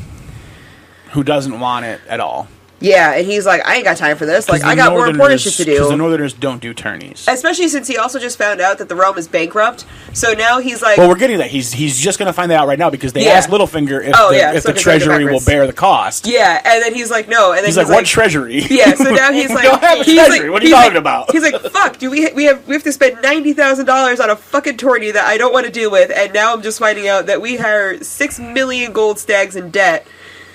who doesn't want it at all. Yeah, and he's like, I ain't got time for this. Like, I got more important shit to Because the do. Northerners don't do tourneys. Especially since he also just found out that the realm is bankrupt. So now he's like, Well, we're getting that. He's just going to find that out right now because they Yeah. asked Littlefinger if Oh, the, yeah, if so the it could go treasury will backwards. bear the cost. yeah, and then he's like, no, and then He's like, what treasury? Yeah, so now he's like, We don't have a he's treasury. like, What are you he's talking like- about? He's like, fuck, we have to spend $90,000 on a fucking tourney that I don't want to deal with, and now I'm just finding out that we are 6 million gold stags in debt.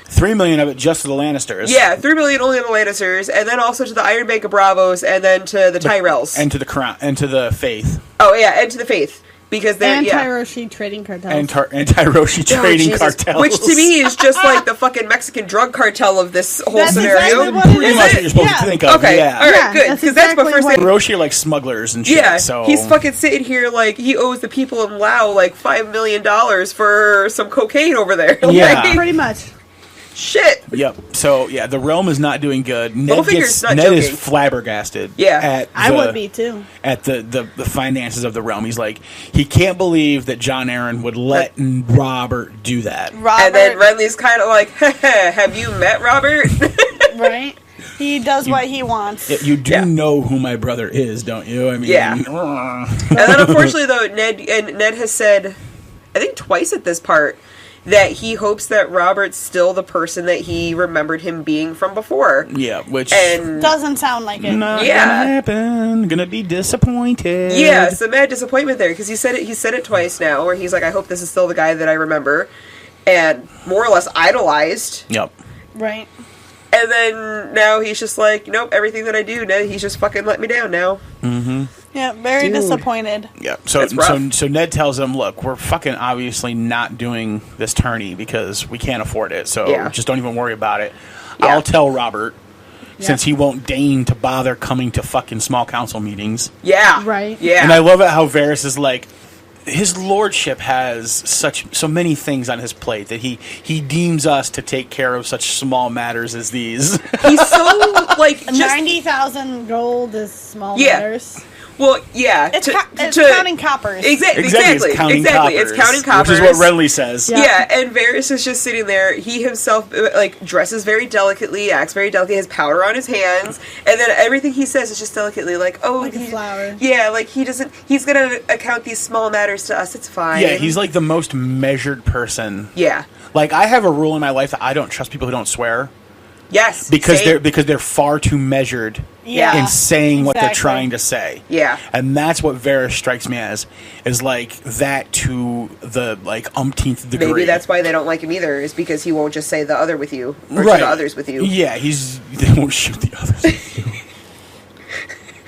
3 million of it just to the Lannisters. Yeah, 3 million only to the Lannisters, and then also to the Iron Bank of Bravos, and then to the Tyrells. And to the crown, and to the Faith, Oh yeah, and to the Faith, because they're And yeah. Tyroshi trading cartels. and Tyroshi Oh, trading Jesus. cartels. Which to me is just like the fucking Mexican drug cartel of this whole That's scenario. exactly what it pretty is. much what you're supposed Yeah. to think of. Okay, Yeah. all right, Yeah, good, that's because that's what exactly first what- thing. Hiroshi are like smugglers and shit. Yeah, so he's fucking sitting here like he owes the people in Lao like $5 million for some cocaine over there. Yeah. Like, Pretty much. shit. Yep. So yeah, the realm is not doing good. Littlefinger's not Ned is joking. flabbergasted. Yeah. At I the- would be too. at the finances of the realm. He's like, he can't believe that John Aaron would let Robert do that. Robert, And then Renly's kind of like, have you met Robert? right? He does what he wants. You do Yeah. know who my brother is, don't you? I mean, Yeah. And then unfortunately though, Ned has said, I think twice at this part, that he hopes that Robert's still the person that he remembered him being from before. yeah, which And Doesn't sound like it. not Yeah. gonna happen. Gonna be disappointed. yeah, some mad disappointment there because he said it twice now, where he's like, I hope this is still the guy that I remember, and more or less idolized. Yep. Right. And then now he's just like, nope, everything that I do, Ned, he's just fucking let me down now. Yeah, very Dude. disappointed. Yep. So That's rough. so Ned tells him, look, we're fucking obviously not doing this tourney because we can't afford it. So Yeah. just don't even worry about it. Yeah. I'll tell Robert. Yeah. Since he won't deign to bother coming to fucking small council meetings. Yeah. Right. Yeah. And I love it how Varys is like, his lordship has so many things on his plate that he deems us to take care of such small matters as these. He's so, like, just... 90,000 gold is small Yeah. matters. Well, yeah. It's counting coppers. Exactly. It's counting coppers. It's counting coppers. Which is what Renly says. Yeah, and Varys is just sitting there. He himself, like, dresses very delicately, acts very delicately, has powder on his hands, and then everything he says is just delicately, like, oh, like a flower. Yeah, like, he's gonna account these small matters to us, it's fine. Yeah, he's like the most measured person. Yeah. Like, I have a rule in my life that I don't trust people who don't swear. Yes. Because they're far too measured in saying what they're trying to say. Yeah. And that's what Varys strikes me as, is like that to the like umpteenth degree. Maybe that's why they don't like him either, is because he won't just say the other with you, or to the others with you. Yeah, they won't shoot the others with you.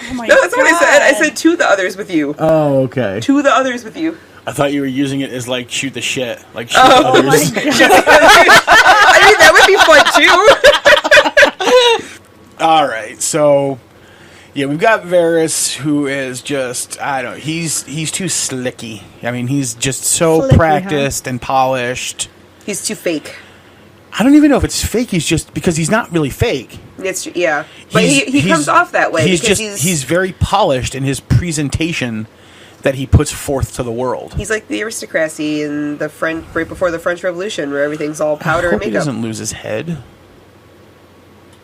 Oh my No, that's God. what I said. I said to the others with you. Oh, okay. To the others with you. I thought you were using it as like shoot the shit. Like shoot the others. My God. I mean, that would be fun too. All right, so yeah, we've got Varys, who is just I don't know. He's too slicky. I mean, he's just so Slicky, practiced and polished. He's too fake. I don't even know if it's fake. He's just because he's not really fake. It's yeah, but he comes off that way because he's very polished in his presentation that he puts forth to the world. he's like the aristocracy in the French right before the French Revolution, where everything's all powder I and hope he makeup. doesn't lose his head.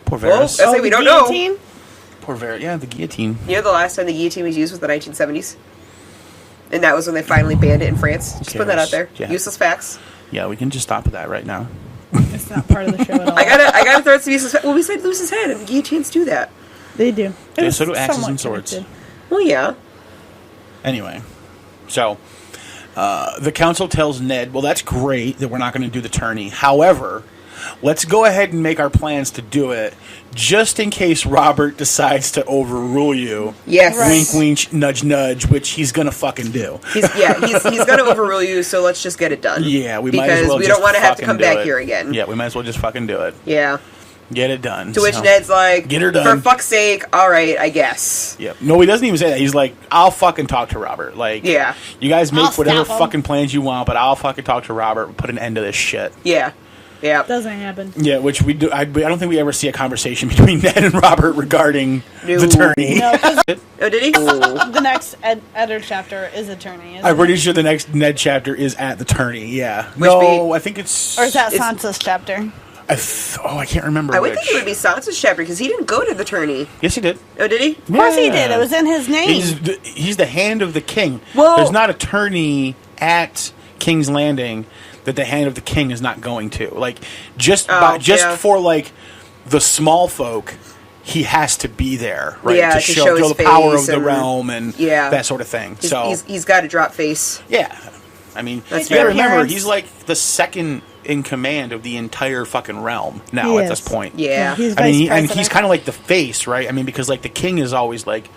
Poor Well, Varys. I say we don't know. Guillotine? Poor Varys. Yeah, the guillotine. You know, the last time the guillotine was used was the 1970s, and that was when they finally banned it in France. Just put that out there. Yeah. Useless facts. Yeah, we can just stop with that right now. It's not part of the show at all. I gotta throw out some useless facts. Well, we said lose his head, and guillotines do that. They do. It Yeah, was so do axes somewhat and swords. connected. Well, yeah. Anyway, so the council tells Ned, well, that's great that we're not going to do the tourney. However, let's go ahead and make our plans to do it just in case Robert decides to overrule you. Yes. Right. Wink, wink, nudge, nudge, which he's going to fucking do. He's gonna overrule you, so let's just get it done. Yeah, we because might as well we just don't want to have to fucking come do back it. here again. Yeah, we might as well just fucking do it. Yeah. Get it done. To which So- Ned's like, Get her done. for fuck's sake, all right, I guess. Yep. No, he doesn't even say that. He's like, I'll fucking talk to Robert. Like, Yeah. you guys make I'll whatever stop him. fucking plans you want, but I'll fucking talk to Robert and put an end to this shit. Yeah. Yeah. Doesn't happen. Yeah, which we do. I don't think we ever see a conversation between Ned and Robert regarding No. the tourney. No, because Oh, did he? the next Eddard chapter is attorney. Isn't I'm pretty it? sure the next Ned chapter is at the tourney. Yeah. Which No, I think it's. Or is that It's- Sansa's chapter? I can't remember. I would which. think it would be Sansa's chapter because he didn't go to the tourney. Yes, he did. Oh, did he? Of course he did. It was in his name. He's the hand of the king. Well- There's not a tourney at King's Landing that the hand of the king is not going to. Like just yeah. for like the small folk, he has to be there, right? Yeah, to show his the power of face the and- realm and yeah. that sort of thing. He's got to drop face. Yeah. I mean, That's you gotta fair. remember, Parents. he's like the second in command of the entire fucking realm now He at this is. point. Yeah. He's I mean, vice and president. he's kind of like the face, right? I mean, because like the king is always like,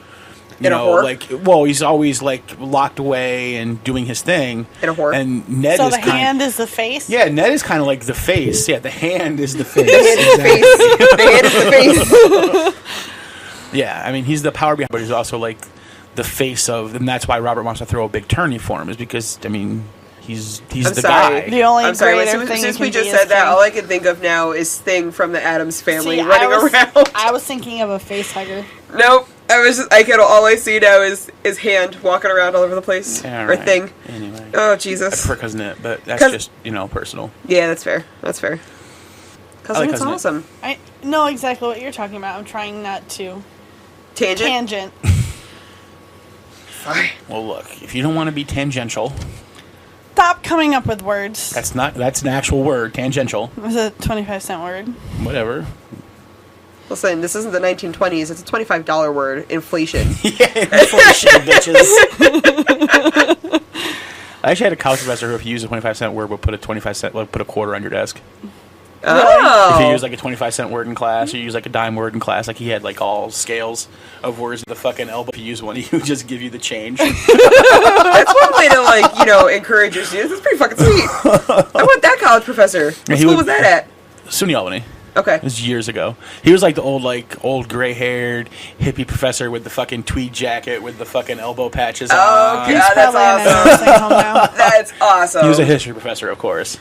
you In a know, whore? like, well, he's always like locked away and doing his thing. In a whore? And Ned So is the hand is the face? yeah, Ned is kind of like the face. Yeah, the hand is the face. The hand is the face. The hand is the face. Yeah, I mean, he's the power behind, but he's also like the face of, and that's why Robert wants to throw a big tourney for him, is because I mean, he's I'm the sorry. guy. The only I'm sorry. greater thing Since you we can just be said is that, king. all I can think of now is Thing from the Addams Family See, running around. I was thinking of a face hugger. Nope. All I see now is hand walking around all over the place. Yeah, Or right. Thing. Anyway, Oh I Jesus. prefer cousin it, but that's 'Cause- just personal. Yeah, that's fair. That's fair. Cousin, like it's Cousin It. awesome. I know exactly what you're talking about. I'm trying not to Tangent. tangent. Sorry. Well, look, if you don't want to be tangential, Stop coming up with words. that's an actual word, tangential. It was a 25-cent word. Whatever. Listen, this isn't the 1920s. It's a $25 word. Inflation. Yeah, inflation, bitches. I actually had a college professor who, if you use a 25-cent word, would put a 25-cent, put a quarter on your desk. Oh. If you use like a 25-cent word in class, or you use like a dime word in class, like he had like all scales of words at the fucking elbow. If you use one, he would just give you the change. That's one way to encourage your students. That's pretty fucking sweet. I want that college professor. What he school would- was that at? SUNY Albany. Okay. It was years ago. He was like the old gray-haired hippie professor with the fucking tweed jacket with the fucking elbow patches Oh, on. He's God, that's probably in a awesome. nursing home now. That's awesome. He was a history professor, of course.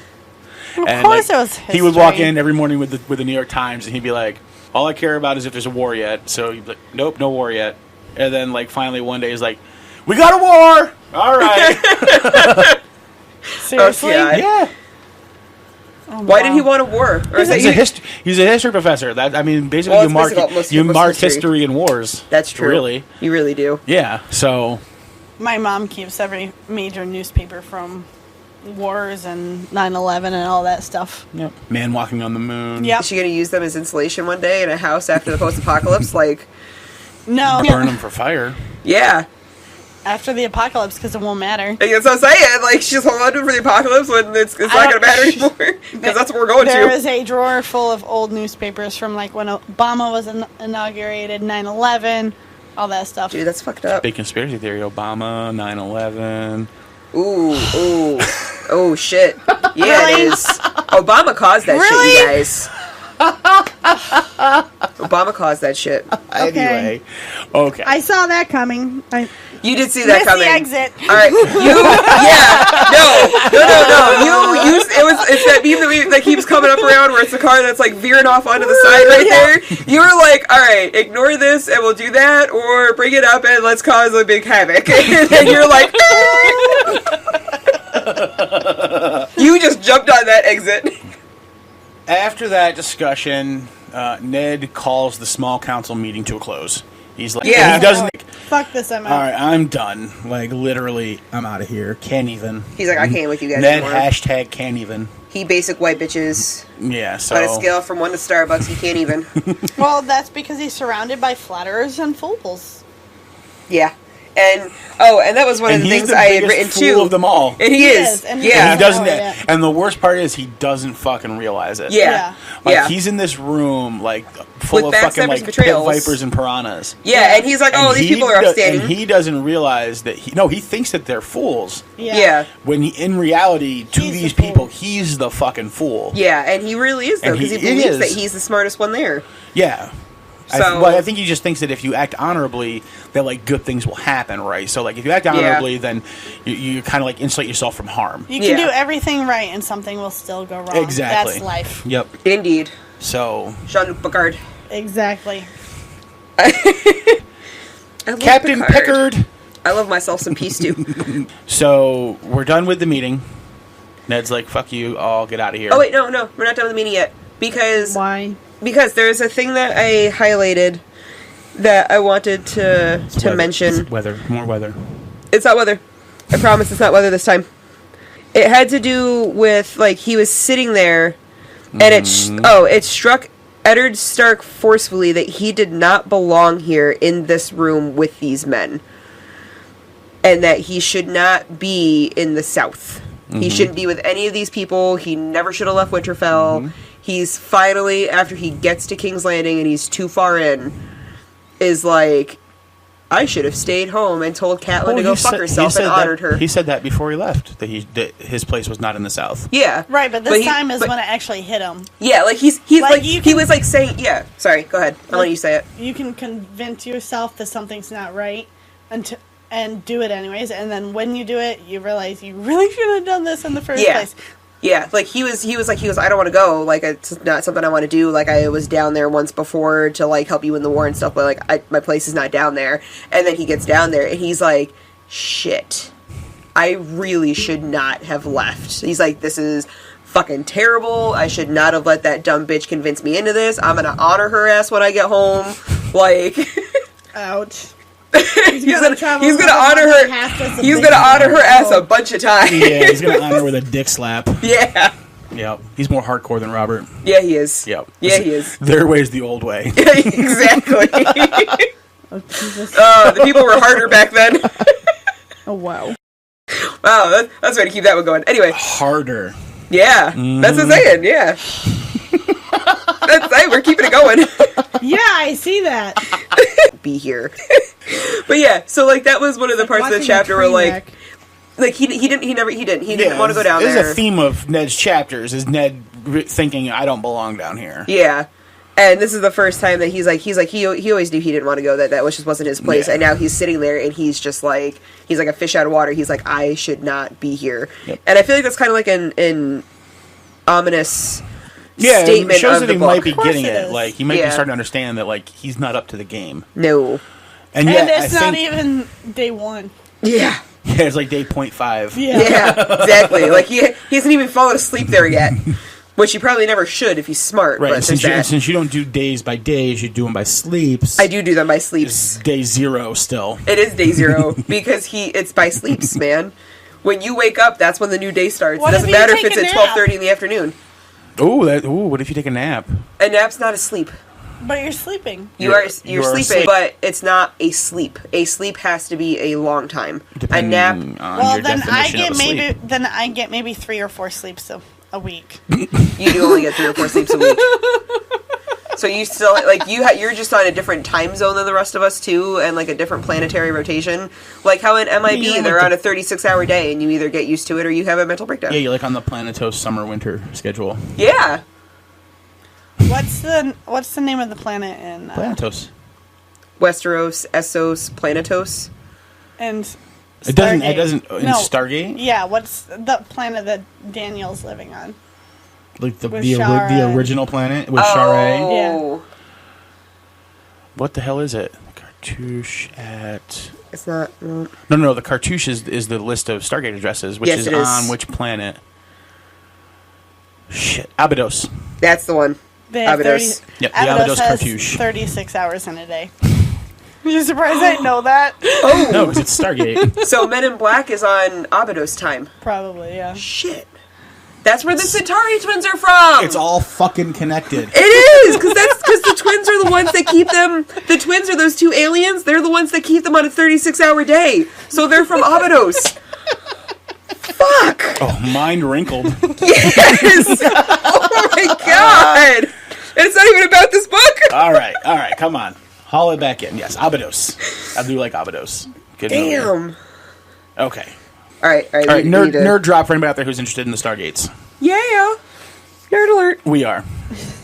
Of And, course like, it was He would walk history. in every morning with the New York Times, and he'd be like, "All I care about is if there's a war yet." So he'd be like, "Nope, no war yet." And then, like, finally one day he's like, we got a war! All right. Seriously? God. Yeah. Oh, Why wow. did he want a war? Or is that He's a history professor. That I mean, basically, Well, you it's mark basically most you people's mark history. history in wars. That's true. Really. You really do. Yeah. So My mom keeps every major newspaper from wars and 9/11 and all that stuff. yep. Man walking on the moon. Yep. Is she going to use them as insulation one day in a house after the post-apocalypse? Like, No. Burn them for fire. yeah. After the apocalypse, because it won't matter. Like, that's what I'm saying. Like, she's holding on to it for the apocalypse when it's not going to matter anymore. Because that's what we're going There to. is a drawer full of old newspapers from like when Obama was inaugurated, 9/11, all that stuff. Dude, that's fucked up. Big conspiracy theory. Obama, 9/11. Ooh, ooh. Oh, shit. Yeah, Really? it is. Obama caused that shit, Really? you guys. Obama caused that shit. Anyway. Okay. I saw that coming. I You did see that missed coming. the exit. All right, no. It's that meme that keeps coming up around where it's the car that's like veering off onto the side right there. You were like, all right, ignore this and we'll do that, or bring it up and let's cause a big havoc. And you're like, you just jumped on that exit. After that discussion, Ned calls the small council meeting to a close. He's like, Yeah. he doesn't. Fuck this, I'm out. All right, I'm done. Like, literally, I'm out of here. Can't even. He's like, I can't with you guys Ned anymore. hashtag can't even. He basic white bitches. Yeah, so. On a scale from 1 to Starbucks, he can't even. Well, that's because he's surrounded by flatterers and fools. Yeah. And that was one of And the he's things the I had biggest written fool too. of them all. And he is. and Yeah. And he doesn't. Oh, yeah. And the worst part is he doesn't fucking realize it. Yeah. Like Yeah. he's in this room, like full With of fucking backstabbers like and betrayals. pit vipers and piranhas. Yeah, and he's like, oh, And these he people are do- upstanding. And he doesn't realize that he thinks that they're fools. Yeah. When in reality, to He's the these fool. people, he's the fucking fool. Yeah, and he really is, though, And because he he believes is. that he's the smartest one there. Yeah. So- I think he just thinks that if you act honorably, that like good things will happen, right? So like if you act honorably, then you kind of like insulate yourself from harm. You can Yeah. do everything right and something will still go wrong. Exactly. That's life. Yep. Indeed. So Jean-Luc Picard. Exactly. I love Captain Pickard. I love myself some peace, too. So we're done with the meeting. Ned's like, "Fuck you! I'll get out of here." Oh, wait, no, we're not done with the meeting yet. Because Why? there's a thing that I highlighted that I wanted to Weather. mention. Weather, more weather. It's not weather. I promise it's not weather this time. It had to do with, like, he was sitting there, and it struck Eddard Stark forcefully that he did not belong here in this room with these men. And that he should not be in the South. He shouldn't be with any of these people. He never should have left Winterfell. He's finally, after he gets to King's Landing and he's too far in, is like, I should have stayed home and told Catelyn to go fuck herself and honored her. He said that before he left, that his place was not in the South. Yeah. Right, but this he- time is but- when it actually hit him. Yeah, like he's Like, like you he can- was like saying, yeah. Sorry, go ahead. I'll let you say it. You can convince yourself that something's not right and do it anyways, and then when you do it, you realize you really should have done this in the first Yeah. place. Yeah, like he was I don't want to go. Like it's not something I want to do. Like I was down there once before to like help you in the war and stuff, but like my place is not down there. And then he gets down there and he's like, shit, I really should not have left. He's like, this is fucking terrible. I should not have let that dumb bitch convince me into this. I'm gonna honor her ass when I get home. Like, Ouch. he's gonna travel honor her. half as a He's big gonna honor her man. ass a bunch of times. Yeah, he's gonna honor her with a dick slap. Yeah. Yep, he's more hardcore than Robert. Yeah, he is. Yep. Yeah, he is. Their way's the old way. Exactly. Oh, Jesus. The people were harder back then. Oh, wow. Wow, that's way to keep that one going. Anyway, Harder. yeah, that's what I'm saying. Yeah, hey, we're keeping it going. Yeah, I see that. Be here, but yeah. So like that was one of the parts of the Watching a chapter where train like wreck. he didn't want to go down This there. is a theme of Ned's chapters, is Ned thinking, I don't belong down here. Yeah. And this is the first time that he always knew he didn't want to go, that just wasn't his place. Yeah. And now he's sitting there and he's like a fish out of water. He's like, I should not be here. Yep. And I feel like that's kind of like an ominous Yeah, statement it shows of that the he book. might be Of course getting it it. is. Like, he might be Yeah. starting to understand that, like, he's not up to the game. No. And And yet, it's not even day 1. Yeah. Yeah, it's like day 0.5. Yeah, exactly. Like, he hasn't even fallen asleep there yet. Which you probably never should if he's smart. Right, But since you don't do days by days, you do them by sleeps. I do them by sleeps. It's day 0 still. It is day 0 because it's by sleeps, man. When you wake up, that's when the new day starts. What It doesn't if you matter if take it's a at nap? 12:30 in the afternoon. What if you take a nap? A nap's not a sleep. But you're sleeping. You're you are sleeping, asleep. but it's not a sleep. A sleep has to be a long time. Depending a nap. on Well, your then I definition get of a sleep. maybe 3 or 4 sleeps a week. You do only get 3 or 4 sleeps a week. So you still you're just on a different time zone than the rest of us too, and like a different planetary rotation. Like how in MIB you're they're like on a 36-hour day, and you either get used to it or you have a mental breakdown. Yeah, you're like on the Planetos summer-winter schedule. Yeah. What's the name of the planet in Planetos. Westeros, Essos, Planetos. and It doesn't Stargate? in Stargate? Yeah, what's the planet that Daniel's living on? Like the With Shara. original planet with Shara. Oh. What the hell is it? Cartouche at... It's not. No, the cartouche is the list of Stargate addresses, which Yes, is it is. on which planet? Shit. Abydos. That's the one. They have Abydos. 30 Yep, the Abydos Abydos has cartouche. 36 hours in a day. You surprised I didn't know that? No, because it's Stargate. So Men in Black is on Abydos time. Probably, yeah. Shit. That's where the Centauri twins are from. It's all fucking connected. It is, because the twins are the ones that keep them. The twins are those 2 aliens. They're the ones that keep them on a 36-hour day. So they're from Abydos. Fuck. Oh, mind wrinkled. Yes. Oh my god. And it's not even about this book. All right, come on. Haul it back in. Yes, Abydos. I do like Abydos. Good movie. Damn. Okay. All right. All right, we need to- nerd drop for anybody out there who's interested in the Stargates. Yeah. Nerd alert. We are.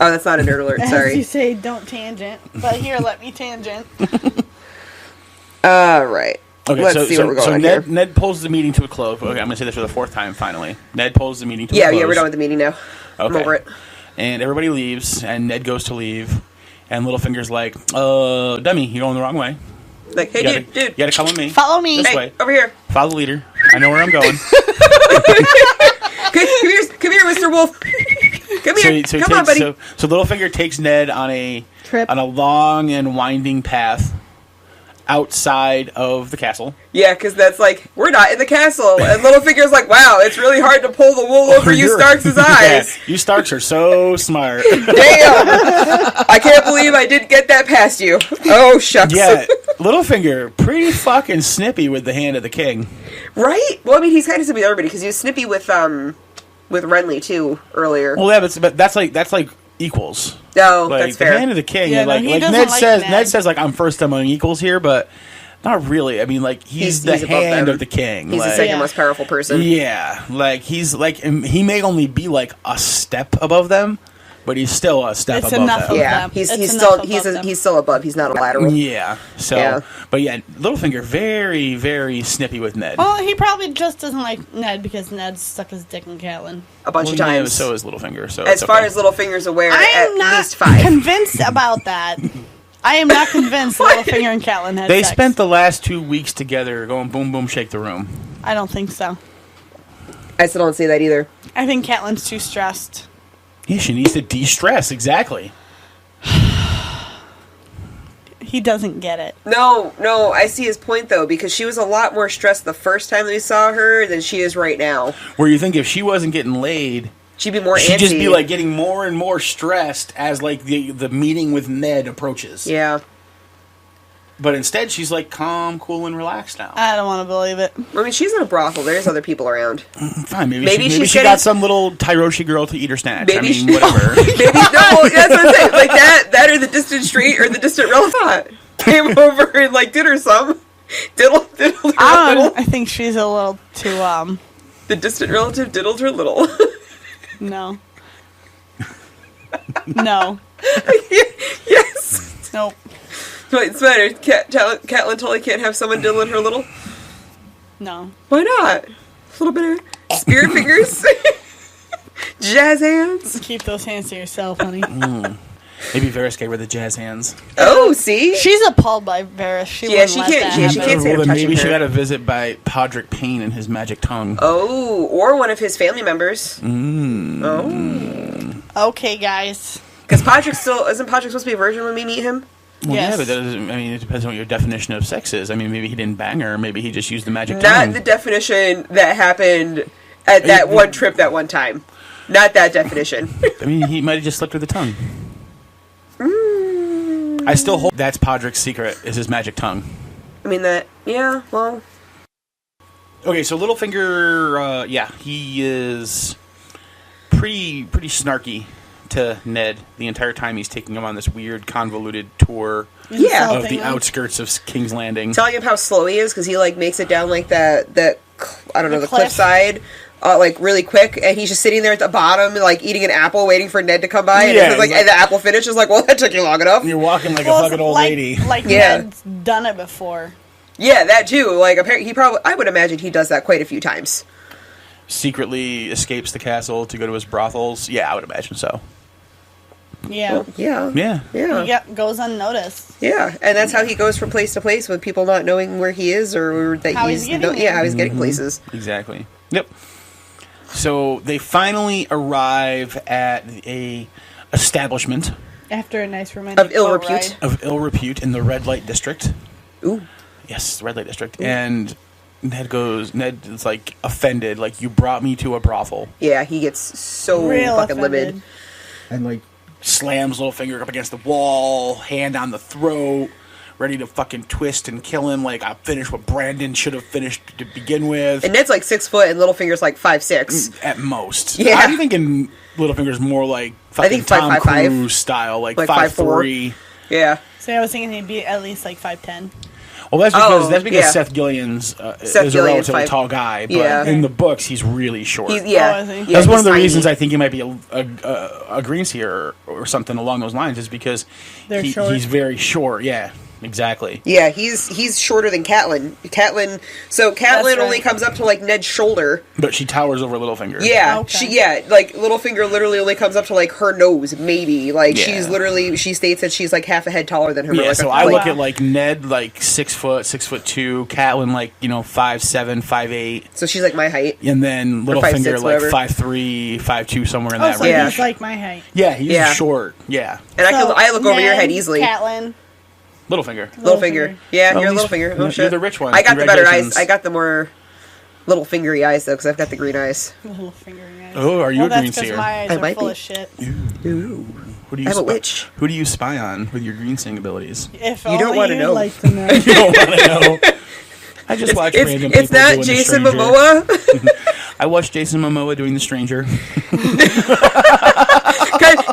Oh, that's not a nerd alert. As you Sorry. say, don't tangent. But here, let me tangent. All right. Okay, Let's see what we're going on here. Ned pulls the meeting to a close. Okay, I'm going to say this for the 4th time, finally. Ned pulls the meeting to a close. Yeah, we're done with the meeting now. I'm Okay. over it. And everybody leaves, and Ned goes to leave. And Littlefinger's like, dummy, you're going the wrong way. Like, hey, You dude. gotta come with me. Follow me. This Hey, way. over here. Follow the leader. I know where I'm going. Come here, Mr. Wolf. Come here. Come on, buddy. So Littlefinger takes Ned on a Trip. on a long and winding path outside of the castle. Yeah, because that's like, we're not in the castle. And Littlefinger's like, wow, it's really hard to pull the wool over you Starks' eyes. Yeah, you Starks are so smart. Damn. I can't believe I didn't get that past you. Oh, shucks. Yeah, Littlefinger, pretty fucking snippy with the hand of the king. Right? Well, I mean, he's kind of snippy with everybody, because he was snippy with Renly, too, earlier. Well, yeah, but that's like equals. No, Like that's the fair. hand of the king. Yeah, and no, like he like doesn't Ned like says, Ned. Ned says like I'm first among equals here, but not really. I mean, like he's the above hand them. of the king. He's like, the second Yeah. most powerful person. Yeah, like he's like he may only be like a step above them, but he's still a step It's above enough them. of Yeah, them. he's It's still enough above them. he's still above. He's not a lateral. Yeah. So, Yeah. but yeah, Littlefinger very very snippy with Ned. Well, he probably just doesn't like Ned because Ned stuck his dick in Catelyn. A bunch of yeah, times. so is Littlefinger. So as it's far okay. as Littlefinger's aware, I'm at not least 5. convinced about that. I am not convinced Littlefinger and Catelyn had They sex. spent the last 2 weeks together going boom boom shake the room. I don't think so. I still don't see that either. I think Catelyn's too stressed. Yeah, she needs to de-stress, exactly. He doesn't get it. No, I see his point though, because she was a lot more stressed the first time that we saw her than she is right now. Where you think if she wasn't getting laid, She'd be more she'd antsy. just be like getting more and more stressed as like the meeting with Ned approaches. Yeah. But instead, she's like calm, cool, and relaxed now. I don't want to believe it. I mean, she's in a brothel. There's other people around. Fine, maybe maybe she she's got getting- some little Tyroshi girl to eat her snatch. Maybe I mean, she- whatever. Maybe no, that's what I'm saying. Like that or the distant street or the distant relative came over and like did her some. Diddled her a little. I think she's a little too, The distant relative diddled her little. no. No. Yes. Nope. Wait, it's better. Catelyn totally can't have someone diddling her little. No. Why not? A little bit of spirit fingers. Jazz hands. Keep those hands to yourself, honey. Maybe Varys gave her the jazz hands. Oh, see? She's appalled by Varys. She wouldn't let that yeah, she happen. can't say Well, I'm then touching maybe she her. got a visit by Podrick Payne and his magic tongue. Oh, or one of his family members. Okay, guys. Because isn't Podrick supposed to be a virgin when we meet him? Well, Yes. yeah, but that doesn't, I mean, it depends on what your definition of sex is. I mean, maybe he didn't bang her. Maybe he just used the magic Not tongue. the definition that happened at that one trip that one time. Not that definition. I mean, he might have just slipped her the tongue. I still hope that's Podrick's secret, is his magic tongue. I mean, well... Okay, so Littlefinger, he is pretty snarky to Ned the entire time he's taking him on this weird, convoluted tour Yeah. of the outskirts of King's Landing. Telling him how slow he is, because he, like, makes it down, like, that I don't know, the cliff. cliffside, like, really quick, and he's just sitting there at the bottom, like, eating an apple, waiting for Ned to come by, and, Yeah, it's like, like- and the apple finishes, like, well, that took you long enough. You're walking like Well, a fucking old like, lady. Like Yeah. Ned's done it before. Yeah, that too. Like, apparently, I would imagine he does that quite a few times. Secretly escapes the castle to go to his brothels. Yeah, I would imagine so. Yeah. Yeah. Yeah. Yeah. He goes unnoticed. Yeah, and that's how he goes from place to place with people not knowing where he is or that How he's getting there. how he's getting places. Exactly. Yep. So they finally arrive at a establishment After a nice romantic Of ill boat repute. ride. of ill repute in the red light district. Ooh. Yes, the red light district. And Ned is like offended, like, you brought me to a brothel. Yeah, he gets so Real fucking offended. livid. And like slams Littlefinger up against the wall, hand on the throat, ready to fucking twist and kill him. Like, I finished what Brandon should have finished to begin with. And Ned's like 6 foot and Littlefinger's like 5'6". At most. Yeah. I'm thinking Littlefinger's more like fucking think Tom 5'5". Cruise style, like 5'4". 5'3". Yeah. So I was thinking he'd be at least like 5'10". Well, that's because yeah. Seth Gillian's is Seth a relatively Gillian, tall guy, but Yeah. in the books he's really short. He's, yeah. Oh, I see. Yeah, That's one he's of the tiny. reasons I think he might be a greenseer or something along those lines, is because They're short. he's very short. Yeah, exactly. Yeah, he's shorter than Catelyn. So Catelyn right. only comes up to like Ned's shoulder. But she towers over Littlefinger. Yeah, Okay. like Littlefinger literally only comes up to like her nose, maybe. Like Yeah. she states that she's like half a head taller than her. Yeah, like, so like, I look at like Ned like 6 foot, 6'2", Catelyn like 5'7", 5'8", so she's like my height. and then Or Littlefinger 5'6", like whatever. 5'3", 5'2", somewhere in Oh, that so range. Yeah. he's like my height. Yeah, he's Yeah. short. Yeah, And So I look over your Ned, head easily. Catelyn. Littlefinger. Littlefinger. Yeah, Oh, you're a he's- Littlefinger. Oh you're shit. the rich one. I got the better eyes. Congratulations. I got the more little fingery eyes though, because I've got the green eyes. Little finger eyes. Oh, are you a that's green 'cause seer? my eyes I are might full be. of shit. Ooh. Who do you I'm a spy- witch. Who do you spy on with your green seeing abilities? If You don't only wanna you'd know. like to know. You don't want to know. I just watch random people It's not doing The Jason Stranger. Momoa. I watched Jason Momoa doing The Stranger.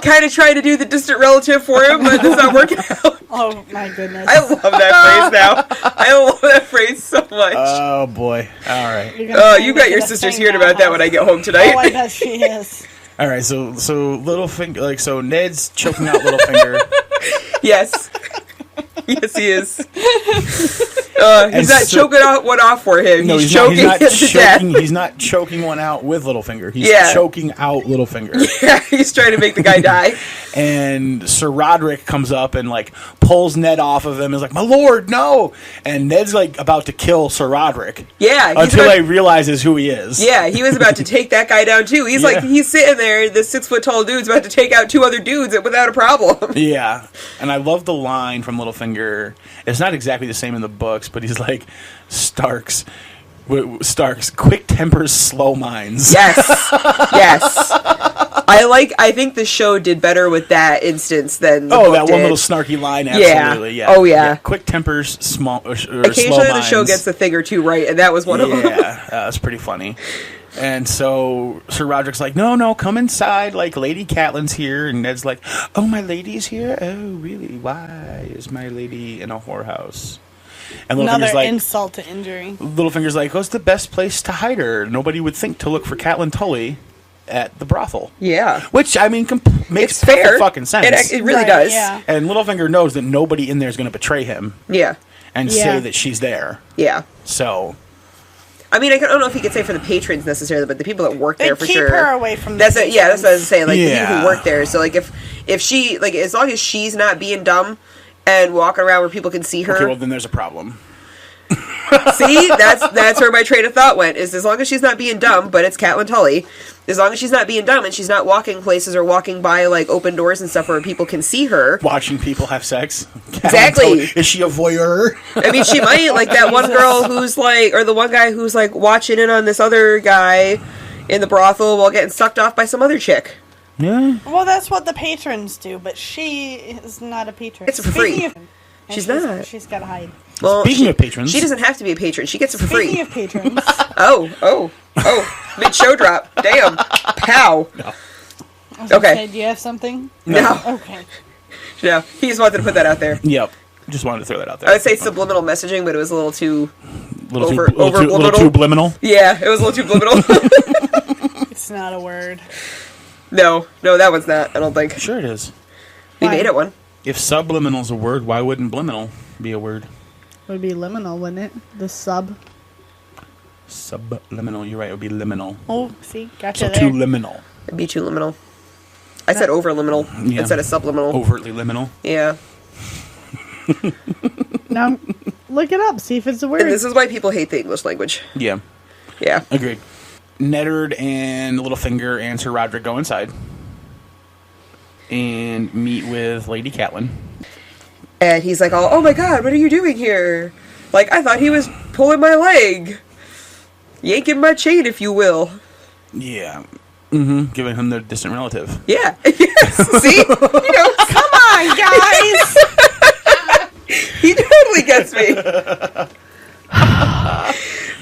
kind of trying to do the distant relative for him, but it's not working out. Oh my goodness. I love that phrase now. I love that phrase so much. Oh boy! All right, You're gonna You make got it your a sisters thing hearing now, about that huh? when I get home tonight. Oh, I bet she is. all right. So Littlefinger, so Ned's choking out Littlefinger. Yes. Yes, he is. And He's not so- choking one off for him. No, he's not. choking He's not him to death. choking. He's not choking one out with Littlefinger. He's Yeah. choking out Littlefinger. Yeah, he's trying to make the guy die. And Sir Roderick comes up and like pulls Ned off of him. Is like, "My lord, no!" And Ned's like about to kill Sir Roderick. Yeah, he's until about- he realizes who he is. Yeah, he was about to take that guy down too. He's like, Yeah. he's sitting there, this 6 foot tall dude's about to take out 2 other dudes without a problem. Yeah, and I love the line from Littlefinger. It's not exactly the same in the books, but he's like, Starks, quick tempers, slow minds. Yes, yes. I think the show did better with that instance than the Oh, book that one did. little snarky line, Yeah. absolutely. Yeah. Oh, yeah. Quick tempers, slow Occasionally the show minds. gets a thing or two right, and that was one of them. Yeah, that's pretty funny. And so Sir Roderick's like, no, come inside. Like, Lady Catelyn's here. And Ned's like, oh, my lady's here? Oh, really? Why is my lady in a whorehouse? And Another Littlefinger's like, insult to injury. Littlefinger's like, what's the best place to hide her? Nobody would think to look for Catelyn Tully at the brothel. Yeah. Which, I mean, makes It's fair. perfect fucking sense. It really Right, does. yeah. And Littlefinger knows that nobody in there is going to betray him Yeah. and Yeah. say that she's there. Yeah. So, I mean, I don't know if he could say for the patrons necessarily, but the people that work They there for keep her away from the That's it. Yeah, that's what I was saying. Like the Yeah. people who work there. So like if If she, like, as long as she's not being dumb and walking around where people can see her. Okay, well, then there's a problem. See, that's where my train of thought went, is as long as she's not being dumb, but it's Catelyn Tully, as long as she's not being dumb and she's not walking places or walking by, like, open doors and stuff where people can see her. Watching people have sex. Exactly. Is she a voyeur? I mean, she might, like, that one girl who's, like, or the one guy who's, like, watching in on this other guy in the brothel while getting sucked off by some other chick. Yeah. Well, that's what the patrons do, but she is not a patron. It's for free. She's not. She's got to hide. Well, Speaking of patrons. she doesn't have to be a patron. She gets it for free. Speaking of patrons, Oh. Mid-show drop. Damn. Pow. No. I was gonna Okay. say, do you have something? No. Okay. No. He just wanted to put that out there. Yep. Just wanted to throw that out there. I would say subliminal messaging, but it was a little too... little over- too, little, too, little too bliminal. Yeah, it was a little too subliminal. It's not a word. No, that one's not, I don't think. Sure it is. We Why? made it one. If subliminal's a word, why wouldn't bliminal be a word? Would be liminal, wouldn't it? The sub. Subliminal, you're right, it would be liminal. Oh, see, gotcha So there. too liminal. It'd be too liminal. I said overliminal Yeah. instead of subliminal. Overtly liminal. Yeah. Now, look it up. See if it's a word. And this is why people hate the English language. Yeah, Yeah. agreed. Eddard and Littlefinger and Sir Roderick go inside and meet with Lady Catelyn. And he's like, oh my god, what are you doing here? Like, I thought he was pulling my leg. Yanking my chain, if you will. Yeah. Mm-hmm. Giving him the distant relative. Yeah. Yes. See? Come on, guys! He totally gets me.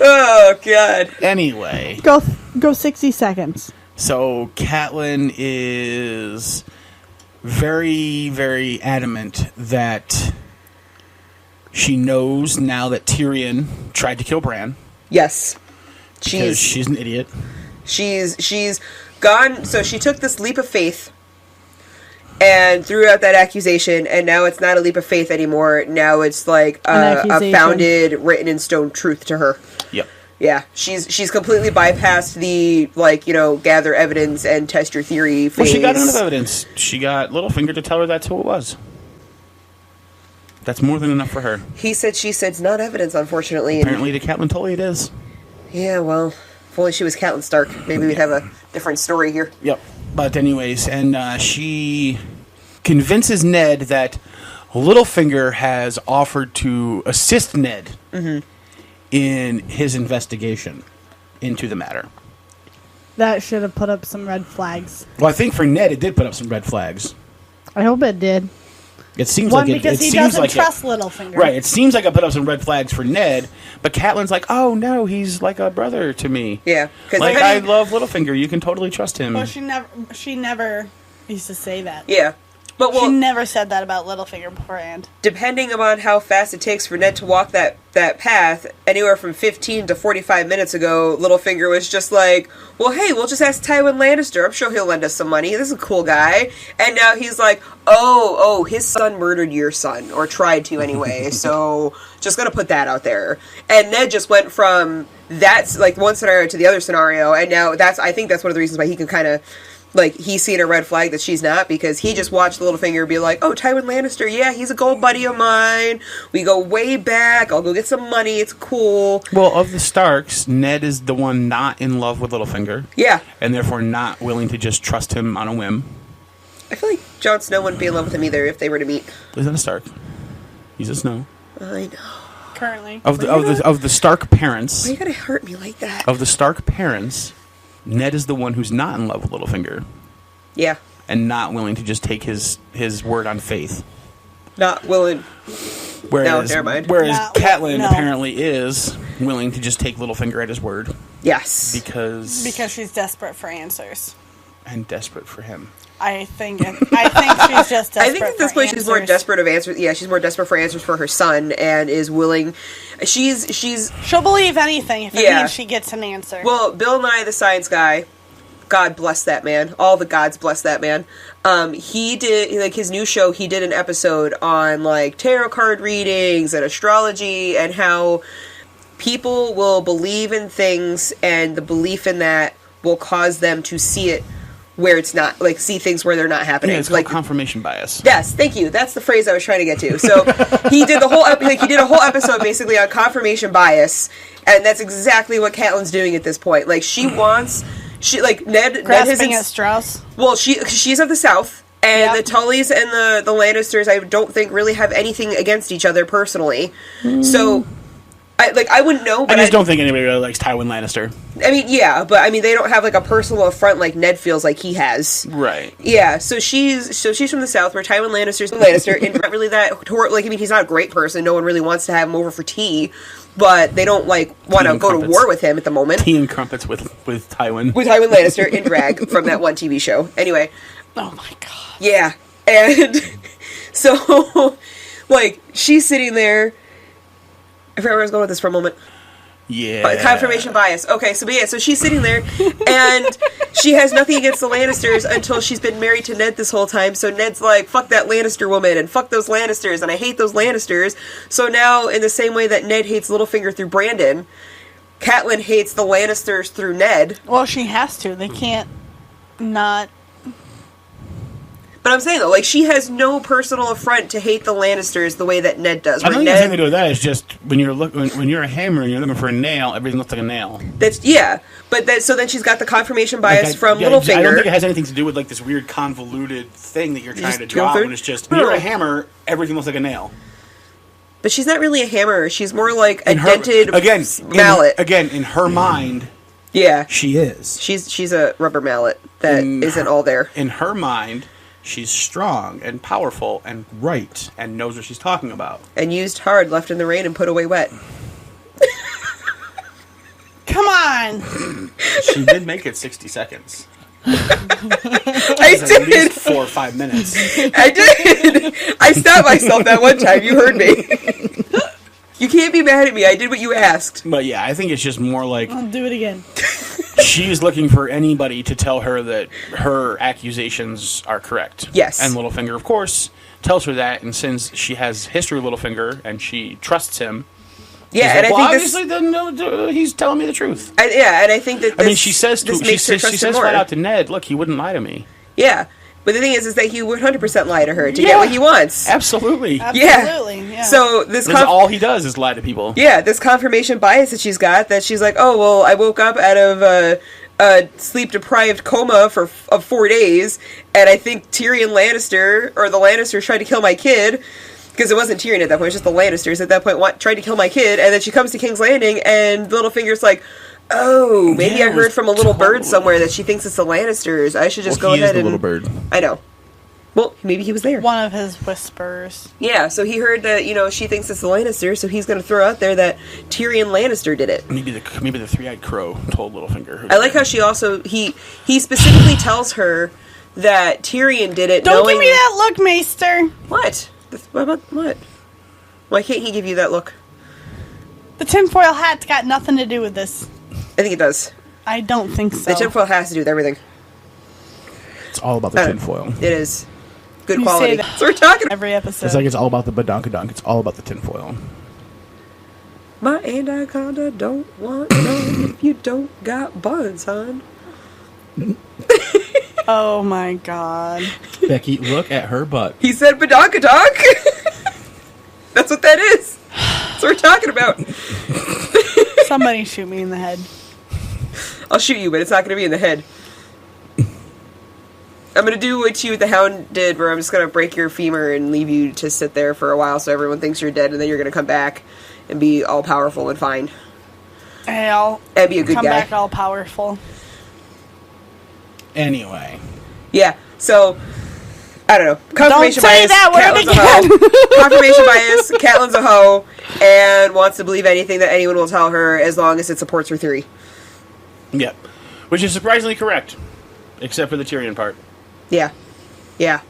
Oh, God. Anyway. Go 60 seconds. So Catelyn is very, very adamant that she knows now that Tyrion tried to kill Bran. Yes. Because she's an idiot. She's gone. So she took this leap of faith and threw out that accusation, and now it's not a leap of faith anymore. Now it's like a founded, written in stone truth to her. Yep. Yeah, she's completely bypassed the, like, gather evidence and test your theory phase. Well, she got enough evidence. She got Littlefinger to tell her that's who it was. That's more than enough for her. He said, she said, it's not evidence, unfortunately. And Apparently to Catelyn Tully it is. yeah, well, if only she was Catelyn Stark, maybe we'd have a different story here. Yep. But anyways, and she convinces Ned that Littlefinger has offered to assist Ned in his investigation into the matter. That should have put up some red flags. Well, I think for Ned it did put up some red flags. I hope it did. It seems One, like it. because It he seems doesn't like trust it. Littlefinger. Right. It seems like I put up some red flags for Ned, but Catelyn's like, oh no, he's like a brother to me. Yeah, because Like I love Littlefinger. You can totally trust him. Well, she never used to say that. yeah. But She well, never said that about Littlefinger beforehand. depending upon how fast it takes for Ned to walk that path, anywhere from 15 to 45 minutes ago, Littlefinger was just like, well, hey, we'll just ask Tywin Lannister. I'm sure he'll lend us some money. This is a cool guy. And now he's like, oh, his son murdered your son, or tried to anyway, so just gonna put that out there. And Ned just went from that's like one scenario to the other scenario, and now I think that's one of the reasons why he can kind of, like, he's seen a red flag that she's not, because he just watched Littlefinger be like, oh, Tywin Lannister, yeah, he's a gold buddy of mine. We go way back. I'll go get some money. It's cool. Well, of the Starks, Ned is the one not in love with Littlefinger. Yeah. And therefore not willing to just trust him on a whim. I feel like Jon Snow wouldn't be in love with him either if they were to meet. He's not a Stark. He's a Snow. I know. Currently. Of the Stark parents. Why you gotta hurt me like that? Of the Stark parents, Ned is the one who's not in love with Littlefinger. Yeah. And not willing to just take his word on faith. Not willing. Whereas, No, never mind. Whereas No, Catelyn no. apparently is willing to just take Littlefinger at his word. Yes. Because she's desperate for answers. and desperate for him. I think she's just desperate. I think at this point she's more desperate of answers. Yeah, she's more desperate for answers for her son, and is willing. She'll believe anything if it means she gets an answer. Well, Bill Nye the Science Guy, God bless that man. All the gods bless that man. He did, like, his new show, he did an episode on, like, tarot card readings and astrology, and how people will believe in things, and the belief in that will cause them to see it where it's not, like, see things where they're not happening. Yeah, it's like called confirmation bias. Yes, thank you. That's the phrase I was trying to get to. So he did a whole episode basically on confirmation bias, and that's exactly what Catelyn's doing at this point. Like, Ned Grasping at straws. Well, she's of the South. And the Tullys and the Lannisters, I don't think really have anything against each other personally. So, I wouldn't know. But I just don't think anybody really likes Tywin Lannister. I mean, yeah, but I mean, they don't have like a personal affront like Ned feels like he has. Right. Yeah. So she's from the South, where Tywin Lannister's a Lannister, and not really that. Like, I mean, he's not a great person. No one really wants to have him over for tea, but they don't like want to go to war with him at the moment. Tea and crumpets with Tywin. With Tywin Lannister in drag from that one TV show. Anyway. Oh my god. Yeah. And so, like, she's sitting there. I forgot where I was going with this for a moment. Yeah. Confirmation bias. Okay, so she's sitting there, and she has nothing against the Lannisters until she's been married to Ned this whole time. So Ned's like, fuck that Lannister woman, and fuck those Lannisters, and I hate those Lannisters. So now, in the same way that Ned hates Littlefinger through Brandon, Catelyn hates the Lannisters through Ned. Well, she has to. They can't not... But I'm saying, though, like, she has no personal affront to hate the Lannisters the way that Ned does. I don't think it has anything to do with that. It's just when you're when you're a hammer and you're looking for a nail, everything looks like a nail. So then she's got the confirmation bias from Littlefinger. I don't think it has anything to do with like this weird convoluted thing that you're trying to draw. When it's just when you're a hammer, everything looks like a nail. But she's not really a hammer. She's more like a dented mallet. In her mind, yeah, she is. She's a rubber mallet that isn't all there. In her mind, she's strong and powerful and right and knows what she's talking about. And used hard, left in the rain, and put away wet. Come on! She did make it 60 seconds. I did. At least 4 or 5 minutes. I did. I stopped myself that one time. You heard me. You can't be mad at me. I did what you asked. But yeah, I think it's just more like... I'll do it again. She's looking for anybody to tell her that her accusations are correct. Yes. And Littlefinger, of course, tells her that, and since she has history with Littlefinger and she trusts him, yeah, and like, I think obviously then he's telling me the truth. And I think that this, she says flat out to Ned, look, he wouldn't lie to me. Yeah. But the thing is that he would 100% lie to her to get what he wants. Absolutely. Yeah. So this all he does is lie to people. Yeah, this confirmation bias that she's got, that she's like, oh, well, I woke up out of a sleep-deprived coma of 4 days, and I think Tyrion Lannister, or the Lannisters, tried to kill my kid, because it wasn't Tyrion at that point, it was just the Lannisters at that point tried to kill my kid, and then she comes to King's Landing, and Littlefinger's like, oh, maybe I heard from a little bird somewhere that she thinks it's the Lannisters. I should just go ahead and... little bird. I know. Well, maybe he was there. One of his whispers. Yeah, so he heard that, she thinks it's the Lannisters, so he's going to throw out there that Tyrion Lannister did it. Maybe the three-eyed crow told Littlefinger. I like how she also... He specifically tells her that Tyrion did it. Don't give me that look, Maester. What? What? Why can't he give you that look? The tinfoil hat's got nothing to do with this. I think it does. I don't think so. The tinfoil has to do with everything. It's all about the tinfoil. It is. Good You quality. say that So we're talking every episode. It's like it's all about the badonkadonk. It's all about the tinfoil. My anaconda don't want none if you don't got buns, hon. Oh my god. Becky, look at her butt. He said badonkadonk. That's what that is. That's what we're talking about. Somebody shoot me in the head. I'll shoot you, but it's not going to be in the head. I'm going to do what you with the Hound did, where I'm just going to break your femur and leave you to sit there for a while so everyone thinks you're dead, and then you're going to come back and be all powerful and fine. Hey, I'll and be a good come guy. back all powerful. Anyway. Yeah, so... I don't know. Confirmation Don't say bias. that word Catelyn's a hoe. Confirmation bias. Catelyn's a hoe and wants to believe anything that anyone will tell her as long as it supports her theory. Yep. Which is surprisingly correct, except for the Tyrion part. Yeah. Yeah.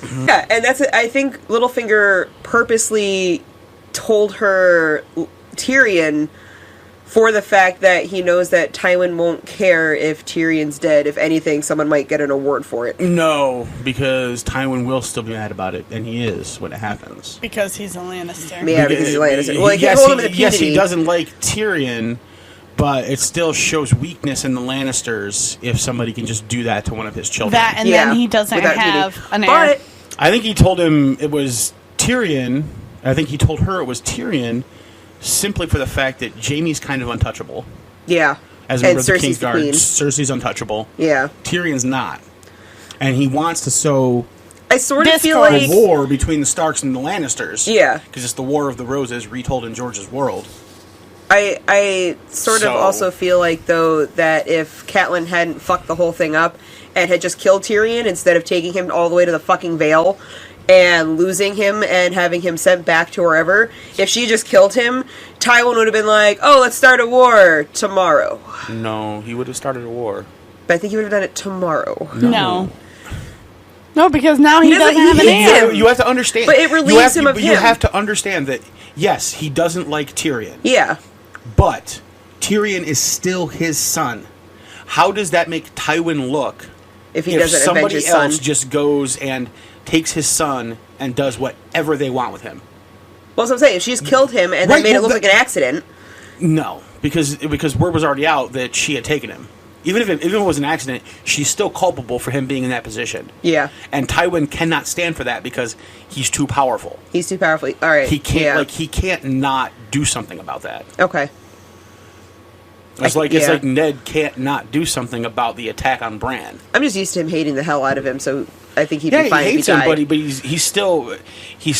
Yeah, and that's it. I think Littlefinger purposely told her Tyrion for the fact that he knows that Tywin won't care if Tyrion's dead. If anything, someone might get an award for it. No, because Tywin will still be mad about it, and he is when it happens. Because he's a Lannister. Yeah, because he's a Lannister. Well, he can't hold him in impunity. Yes, he doesn't like Tyrion, But it still shows weakness in the Lannisters if somebody can just do that to one of his children. That, and then he doesn't Without have cheating. an heir. But I think he told him it was Tyrion. I think he told her it was Tyrion simply for the fact that Jaime's kind of untouchable. yeah, As a member and of the Cersei's the Kingsguard, queen. Cersei's untouchable. Yeah, Tyrion's not. And he wants to sow I sort of feel Discord. like a war between the Starks and the Lannisters. Yeah. Because it's the War of the Roses retold in George's world. I sort of So- also feel like, though, that if Catelyn hadn't fucked the whole thing up and had just killed Tyrion instead of taking him all the way to the fucking Vale and losing him and having him sent back to wherever, if she just killed him, Tywin would have been like, oh, let's start a war tomorrow. No, he would have started a war. But I think he would have done it tomorrow. No. No, because now he doesn't- doesn't have an he heir. him. You have to understand. But it relieves him of You him. have to understand that, yes, he doesn't like Tyrion. Yeah. But Tyrion is still his son. How does that make Tywin look If he if doesn't avenge somebody his son. else just goes and takes his son and does whatever they want with him? Well, that's what I'm saying. If she just killed him and then Right, made it well, look like an accident. No, because word was already out that she had taken him. Even if it was an accident, she's still culpable for him being in that position. Yeah. And Tywin cannot stand for that because he's too powerful. He's too powerful. All right. He can't yeah. he can't not do something about that. Okay. It's I- like yeah. Ned can't not do something about the attack on Bran. I'm just used to him hating the hell out of him, so I think he'd be Yeah, fine he if hates he him, died. but he's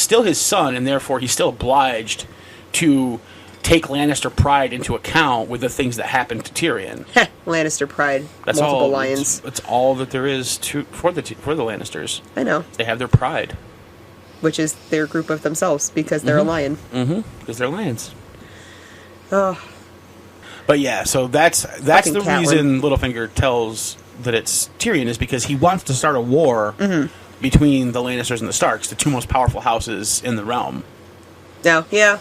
still his son, and therefore he's still obliged to take Lannister pride into account with the things that happened to Tyrion. Heh, Lannister pride. That's multiple all. lions. That's all that there is for the Lannisters. I know. They have their pride Which is their group of themselves, because they're a lion. because they're lions. Oh, But yeah, so that's Fucking the Catelyn. reason Littlefinger tells that it's Tyrion is because he wants to start a war between the Lannisters and the Starks, the two most powerful houses in the realm. no, yeah.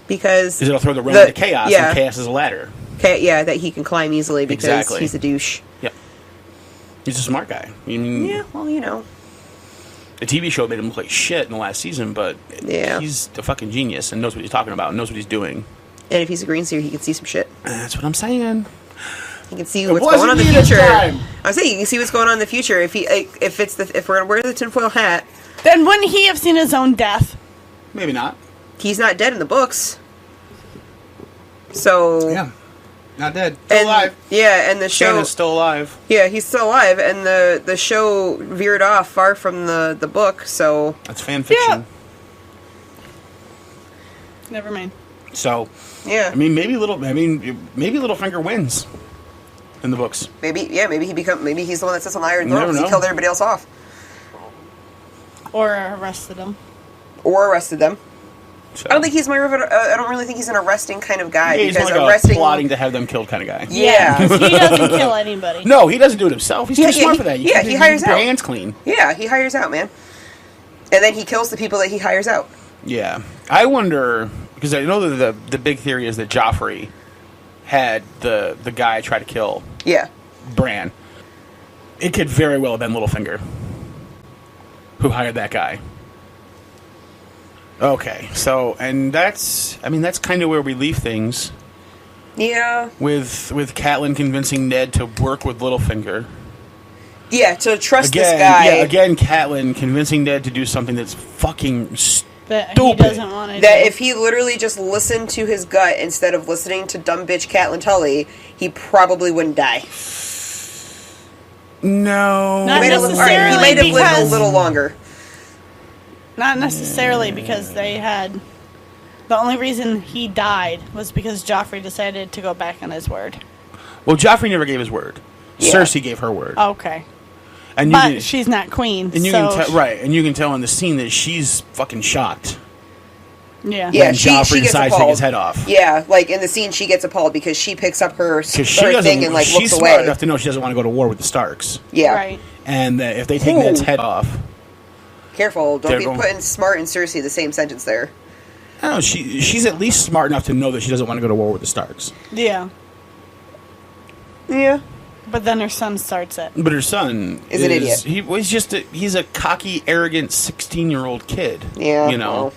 Because... Because it'll throw the realm into chaos, yeah. and chaos is a ladder. Yeah, that he can climb easily because Exactly. he's a douche. Yep. He's a smart guy. I mean, Yeah, well, you know. the TV show made him look like shit in the last season, but Yeah. he's a fucking genius and knows what he's talking about and knows what he's doing. And if he's a green seer, he can see some shit. That's what I'm saying. He can see what's wasn't going on in the me this future. time. I'm saying you can see what's going on in the future. If if we're gonna wear the tinfoil hat, Then wouldn't he have seen his own death? Maybe not. he's not dead in the books. So Yeah. Not dead. Still and, alive. Yeah, and the show. Shannon's still alive. Yeah, he's still alive, and the show veered off far from the book. So That's fan fiction. Never mind. So, yeah, I mean, maybe Littlefinger wins in the books. maybe he's the one that sits on the Iron You Throne never because he know. killed everybody else off Or arrested him. or arrested them. So. I don't think he's I don't really think he's an arresting kind of guy Yeah, he's because more like arresting. a plotting to have them killed kind of guy. Yeah. 'Cause he doesn't kill anybody. No, he doesn't do it himself. He's Yeah, too smart he- for that. yeah, he hires keep your out. hands clean. Yeah, he hires out, man, and then he kills the people that he hires out. Yeah, I wonder because I know that the big theory is that Joffrey had the guy try to kill Yeah, Bran. It could very well have been Littlefinger who hired that guy. Okay, so and that's kind of where we leave things yeah, with Catelyn convincing Ned to work with Littlefinger. yeah. To trust Again, this guy. yeah, again, Catelyn convincing Ned to do something that's fucking That he stupid. doesn't want to That do. if he literally just listened to his gut instead of listening to dumb bitch Catelyn Tully, he probably wouldn't die. No. Not He might have lived a because- little longer. Not necessarily because they had... The only reason he died was because Joffrey decided to go back on his word. Well, Joffrey never gave his word. Yeah. Cersei gave her word. Okay. And But can, she's not queen, and you so... can tell right, and you can tell in the scene that she's fucking shocked. Yeah. Yeah, when she Joffrey gets decides to take appalled. his head off. Yeah, like in the scene, she gets appalled because she picks up her Because she her doesn't. thing and like She's looks smart away. enough to know she doesn't want to go to war with the Starks. Yeah, Right. And that if they take Ooh. Ned's head off, careful! Don't They're be going- putting smart and Cersei in the same sentence there. I don't know. She's at least smart enough to know that she doesn't want to go to war with the Starks. Yeah. Yeah, But then her son starts it. But her son Is an idiot. He's a cocky, arrogant 16-year-old kid. yeah. You know. well,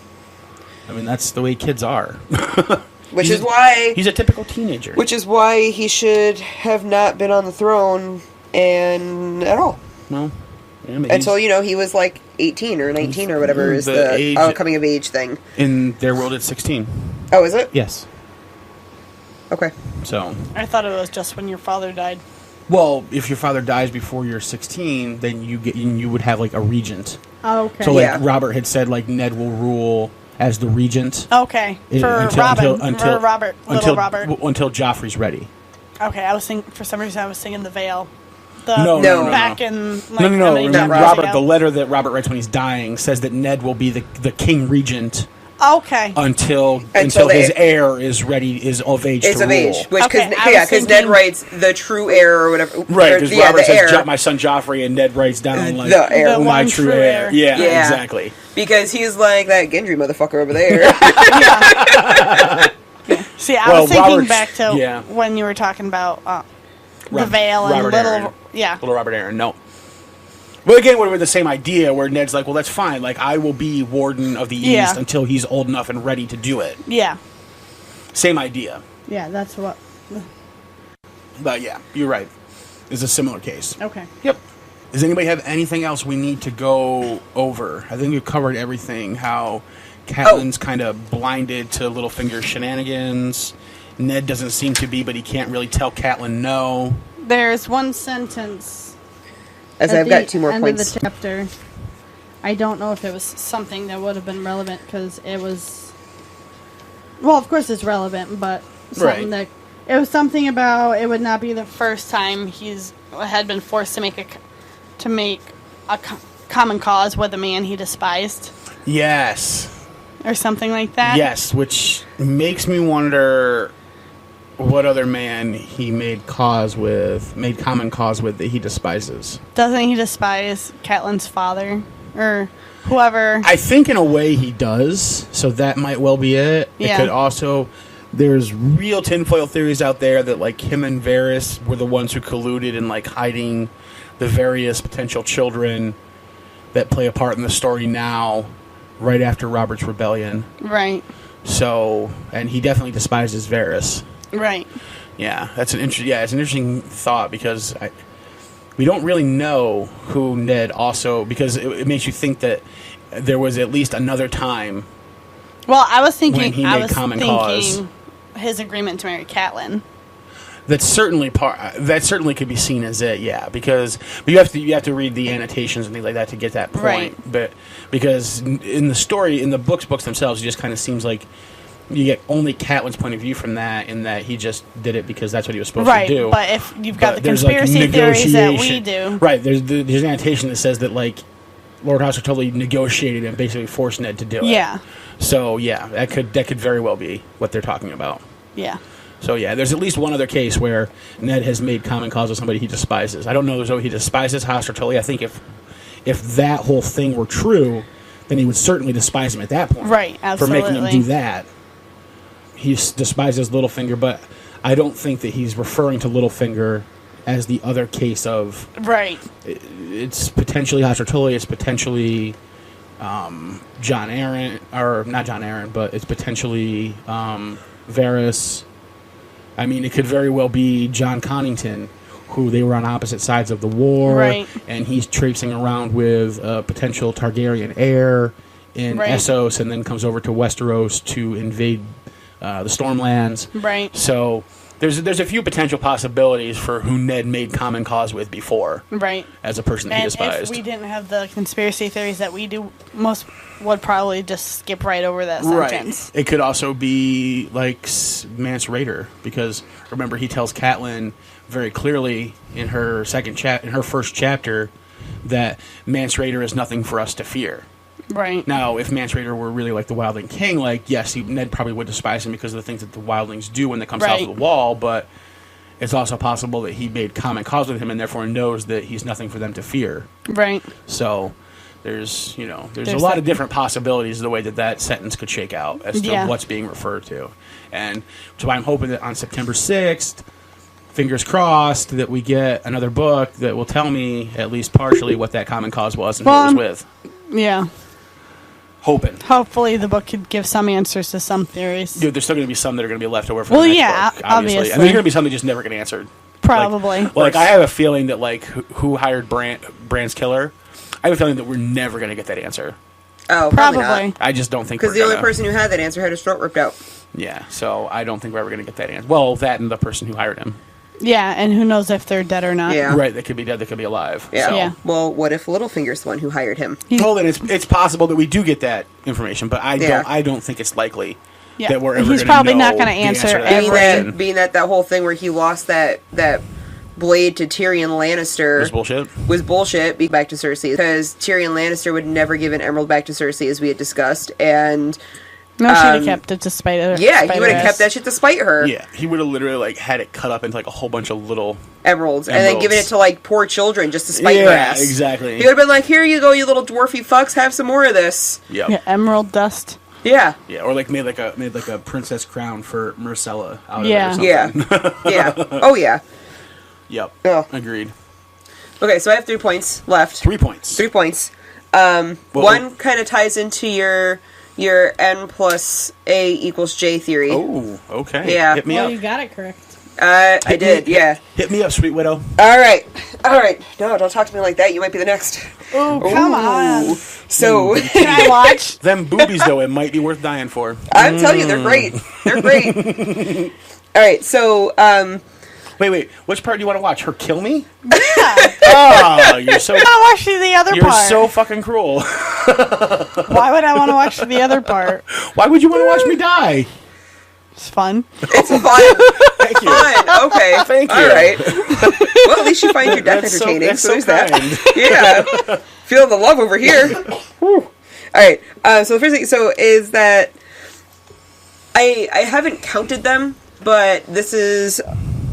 I mean, that's the way kids are. Which is why... He's a typical teenager. Which is why he should have not been on the throne at all. Well, yeah, until, he was like 18 or 19 or whatever is the coming of age thing. In their world, it's 16. Oh, is it? Yes. Okay. So... I thought it was just when your father died. Well, if your father dies before you're 16, then you would have, like, a regent. Oh, okay. So, Robert had said, like, Ned will rule as the regent. Okay. Until Robert. Until Joffrey's ready. Okay, I was thinking, for some reason, I was singing the Veil. No. Back in... No. Robert, the letter that Robert writes when he's dying says that Ned will be the king regent. Okay. Until his heir is ready, is of age to rule. Because Ned writes the true heir or whatever. Right, because Robert says my son Joffrey, and Ned writes down like the heir. My true heir. Yeah, exactly. Because he's like that Gendry motherfucker over there. See, I was thinking back to when you were talking about the Veil and Little Robert Arryn. No. Well, again, we're the same idea where Ned's like, well, that's fine. Like, I will be Warden of the East until he's old enough and ready to do it. Yeah. Same idea. Yeah, that's what... But, yeah, you're right. It's a similar case. Okay. Yep. Does anybody have anything else we need to go over? I think we've covered everything. How Catelyn's kind of blinded to Littlefinger's shenanigans. Ned doesn't seem to be, but he can't really tell Catelyn no. There's one sentence... As I've got 2 more points. At the end of the chapter, I don't know if it was something that would have been relevant because it was... Well, of course it's relevant, but something that... It was something about it would not be the first time had been forced to make a common cause with a man he despised. Yes. Or something like that. Yes, which makes me wonder... what other man he made common cause with that he despises. Doesn't he despise Catelyn's father? Or whoever? I think in a way he does, so that might well be it. Yeah. It could also... There's real tinfoil theories out there that, like, him and Varys were the ones who colluded in, like, hiding the various potential children that play a part in the story now, right after Robert's rebellion. Right. So, and he definitely despises Varys. Right. Yeah, it's an interesting thought because we don't really know who Ned also, because it makes you think that there was at least another time. Well, I was thinking when he made common cause. His agreement to marry Catelyn. That certainly could be seen as it, yeah, but you have to read the annotations and things like that to get that point. Right. But because in the story, in the books themselves, it just kind of seems like you get only Catelyn's point of view from that, in that he just did it because that's what he was supposed to do. But if you've got the conspiracy theories that we do, right? There's an annotation that says that like Lord House totally negotiated and basically forced Ned to do it. Yeah. So yeah, that could very well be what they're talking about. Yeah. So yeah, there's at least one other case where Ned has made common cause with somebody he despises. I don't know if he despises House Tully. I think if that whole thing were true, then he would certainly despise him at that point. Right. Absolutely. For making him do that. He despises Littlefinger, but I don't think that he's referring to Littlefinger as the other case of... Right. It's potentially House Tully, it's potentially John Arryn, or not John Arryn, but it's potentially Varys. I mean, it could very well be John Connington, who they were on opposite sides of the war, right, and he's traipsing around with a potential Targaryen heir in Essos, and then comes over to Westeros to invade the Stormlands. Right. So there's a few potential possibilities for who Ned made common cause with before. Right. As a person that he despised. If we didn't have the conspiracy theories that we do, most would probably just skip right over that sentence. Right. It could also be like Mance Rayder, because remember he tells Catelyn very clearly in her first chapter that Mance Rayder is nothing for us to fear. Right. Now, if Mance Rayder were really like the Wildling King, like, yes, Ned probably would despise him because of the things that the Wildlings do when they come south of the wall, but it's also possible that he made common cause with him and therefore knows that he's nothing for them to fear. Right. So there's a lot of different possibilities of the way that sentence could shake out as to what's being referred to. And so I'm hoping that on September 6th, fingers crossed, that we get another book that will tell me at least partially what that common cause was and who it was with. Yeah. Hoping. Hopefully the book could give some answers to some theories. Dude, there's still going to be some that are going to be left over for the next book, obviously. Obviously. And there's going to be some that just never get answered. Probably. Like I have a feeling that, like, who hired Bran's killer, I have a feeling that we're never going to get that answer. Oh, probably. I just don't think because the only person who had that answer had his throat ripped out. Yeah, so I don't think we're ever going to get that answer. Well, that and the person who hired him. Yeah, and who knows if they're dead or not. Yeah. Right, they could be dead, they could be alive. Yeah. So. Yeah. Well, what if Littlefinger's the one who hired him? Well, then it's possible that we do get that information, but I don't think it's likely that we're ever. He's probably not going to answer every. Being that whole thing where he lost that blade to Tyrion Lannister was bullshit. Back to Cersei, because Tyrion Lannister would never give an emerald back to Cersei, as we had discussed, and. No, she'd have kept it to spite her. Yeah, he would have kept that shit to spite her. Yeah, he would have literally like had it cut up into like a whole bunch of little emeralds. And then given it to like poor children just to spite her ass. Yeah, exactly. He would have been like, "Here you go, you little dwarfy fucks, have some more of this." Yep. Yeah, emerald dust. Yeah. Yeah, or like made like a princess crown for Myrcella out of it or something. Yeah. Oh yeah. Yep. Oh. Agreed. Okay, so I have 3 points left. 3 points. 3 points. One kind of ties into your N plus A equals J theory. Oh, okay. Yeah. Hit me up. You got it correct. I did, yeah. Hit me up, Sweet Widow. All right. No, don't talk to me like that. You might be the next. Oh, come on. So, can I watch? Them boobies, though, it might be worth dying for. I'm telling you, they're great. They're great. All right, so, Wait. Which part do you want to watch? Her kill me? Yeah. Oh, you're so... I want to watch the other You're part. so fucking cruel. Why would I want to watch the other part? Why would you want to watch me die? It's fun. It's fun. Thank you. Fun. Okay. Thank you. All right. Well, at least you find your death entertaining. So there's that. Yeah. Feel the love over here. All right. So the first thing, is that I haven't counted them, but this is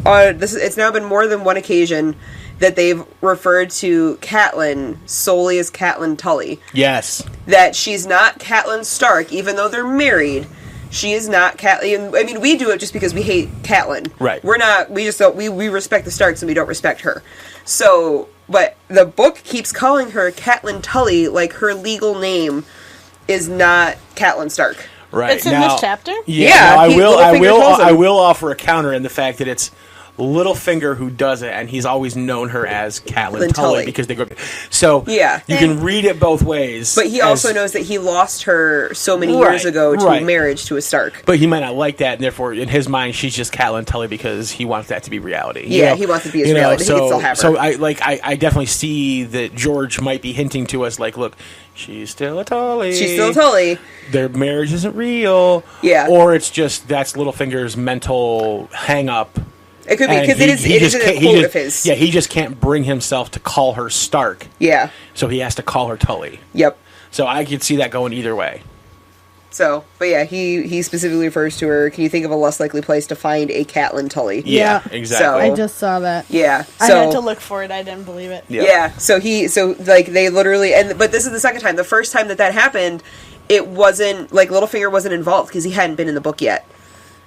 it's now been more than one occasion that they've referred to Catelyn solely as Catelyn Tully. Yes. That she's not Catelyn Stark, even though they're married. She is not Catelyn. I mean, we do it just because we hate Catelyn. Right. We're not. We just don't. We respect the Starks and we don't respect her. So, but the book keeps calling her Catelyn Tully, like her legal name is not Catelyn Stark. Right. It's in this chapter? Yeah. I will offer a counter in the fact that it's Littlefinger who does it, and he's always known her as Catelyn Tully because they go. So yeah, you can read it both ways. But he also knows that he lost her so many years ago to marriage to a Stark. But he might not like that, and therefore, in his mind, she's just Catelyn Tully because he wants that to be reality. Yeah, he wants it to be his reality. He can still have her. So I definitely see that George might be hinting to us, like, look, she's still a Tully. She's still a Tully. Their marriage isn't real. Yeah. Or it's just that's Littlefinger's mental hang-up. It could be, because it is a quote of his. Yeah, he just can't bring himself to call her Stark. Yeah. So he has to call her Tully. Yep. So I could see that going either way. So, but yeah, he specifically refers to her, can you think of a less likely place to find a Catelyn Tully? Yeah, exactly. So, I just saw that. Yeah. I had to look for it. I didn't believe it. Yep. Yeah. So they literally, but this is the second time. The first time that happened, it wasn't, like, Littlefinger wasn't involved because he hadn't been in the book yet.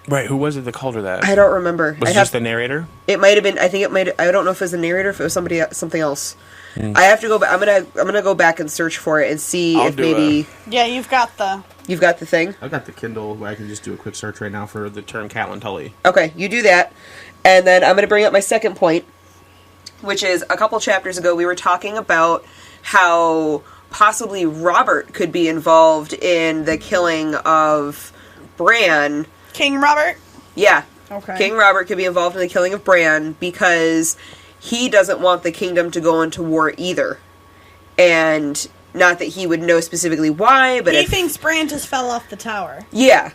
Right, who was it that called her that? I don't remember. Was it just the narrator? It might have been. I don't know if it was the narrator, if it was something else. I have to go back. I'm gonna go back and search for it and see if maybe. Yeah, you've got the thing. I've got the Kindle where I can just do a quick search right now for the term Catelyn Tully. Okay, you do that, and then I'm gonna bring up my second point, which is a couple chapters ago we were talking about how possibly Robert could be involved in the killing of Bran. King Robert? Yeah. Okay. King Robert could be involved in the killing of Bran because he doesn't want the kingdom to go into war either. And not that he would know specifically why, but he thinks Bran just fell off the tower. Yeah.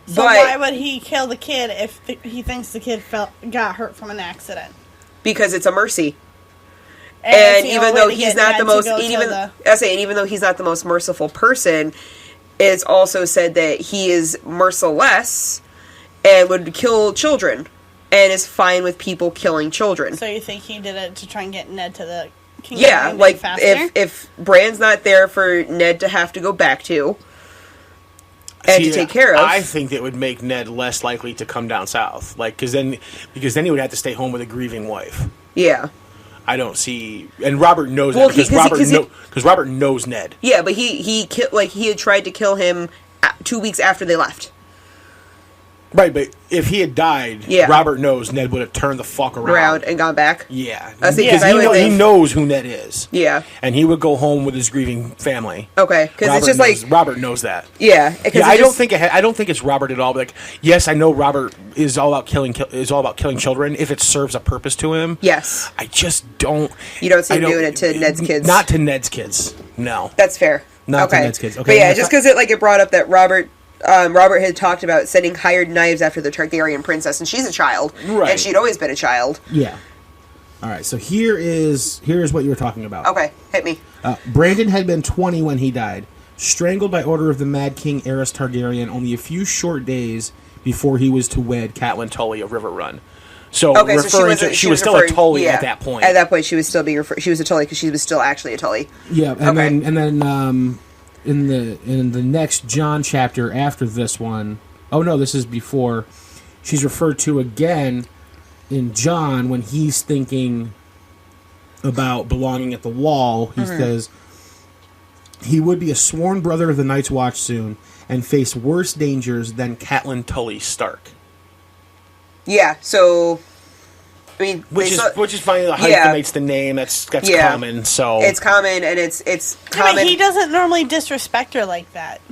So why would he kill the kid if he thinks the kid got hurt from an accident? Because it's a mercy. And even though he's not the most, even though he's not the most merciful person, it's also said that he is merciless and would kill children, and is fine with people killing children. So you think he did it to try and get Ned to the kingdom? Yeah, like if Bran's not there for Ned to have to go back to and to take care of, I think that would make Ned less likely to come down south. Like, because then he would have to stay home with a grieving wife. Yeah. I don't see, and Robert knows Well, that because Robert knows Ned. Yeah, but he had tried to kill him 2 weeks after they left. Right, but if he had died, Robert knows Ned would have turned the fuck around and gone back. Yeah, because he knows who Ned is. Yeah, and he would go home with his grieving family. Okay, because it's just like Robert knows that. Yeah, I don't think it's Robert at all. But like, yes, I know Robert is all about killing children if it serves a purpose to him. Yes, I just don't. You don't see him doing it to Ned's kids. Not to Ned's kids. No, that's fair. Not to Ned's kids. Okay, but yeah, just because it brought up that Robert had talked about sending hired knives after the Targaryen princess, and she's a child, right? And she'd always been a child. Yeah. All right. So here is what you were talking about. Okay, hit me. Brandon had been 20 when he died, strangled by order of the Mad King Aerys Targaryen only a few short days before he was to wed Catelyn Tully of Riverrun. So, she was still a Tully at that point. At that point, she was still being she was a Tully because she was still actually a Tully. Yeah, and then in the next John chapter after this one, oh no, this is before, she's referred to again in John when he's thinking about belonging at the Wall. He says he would be a sworn brother of the Night's Watch soon and face worse dangers than Catelyn Tully Stark. Yeah, so I mean, which is fine. The hyphenates the name. That's common. So it's common, and it's common. But he doesn't normally disrespect her like that.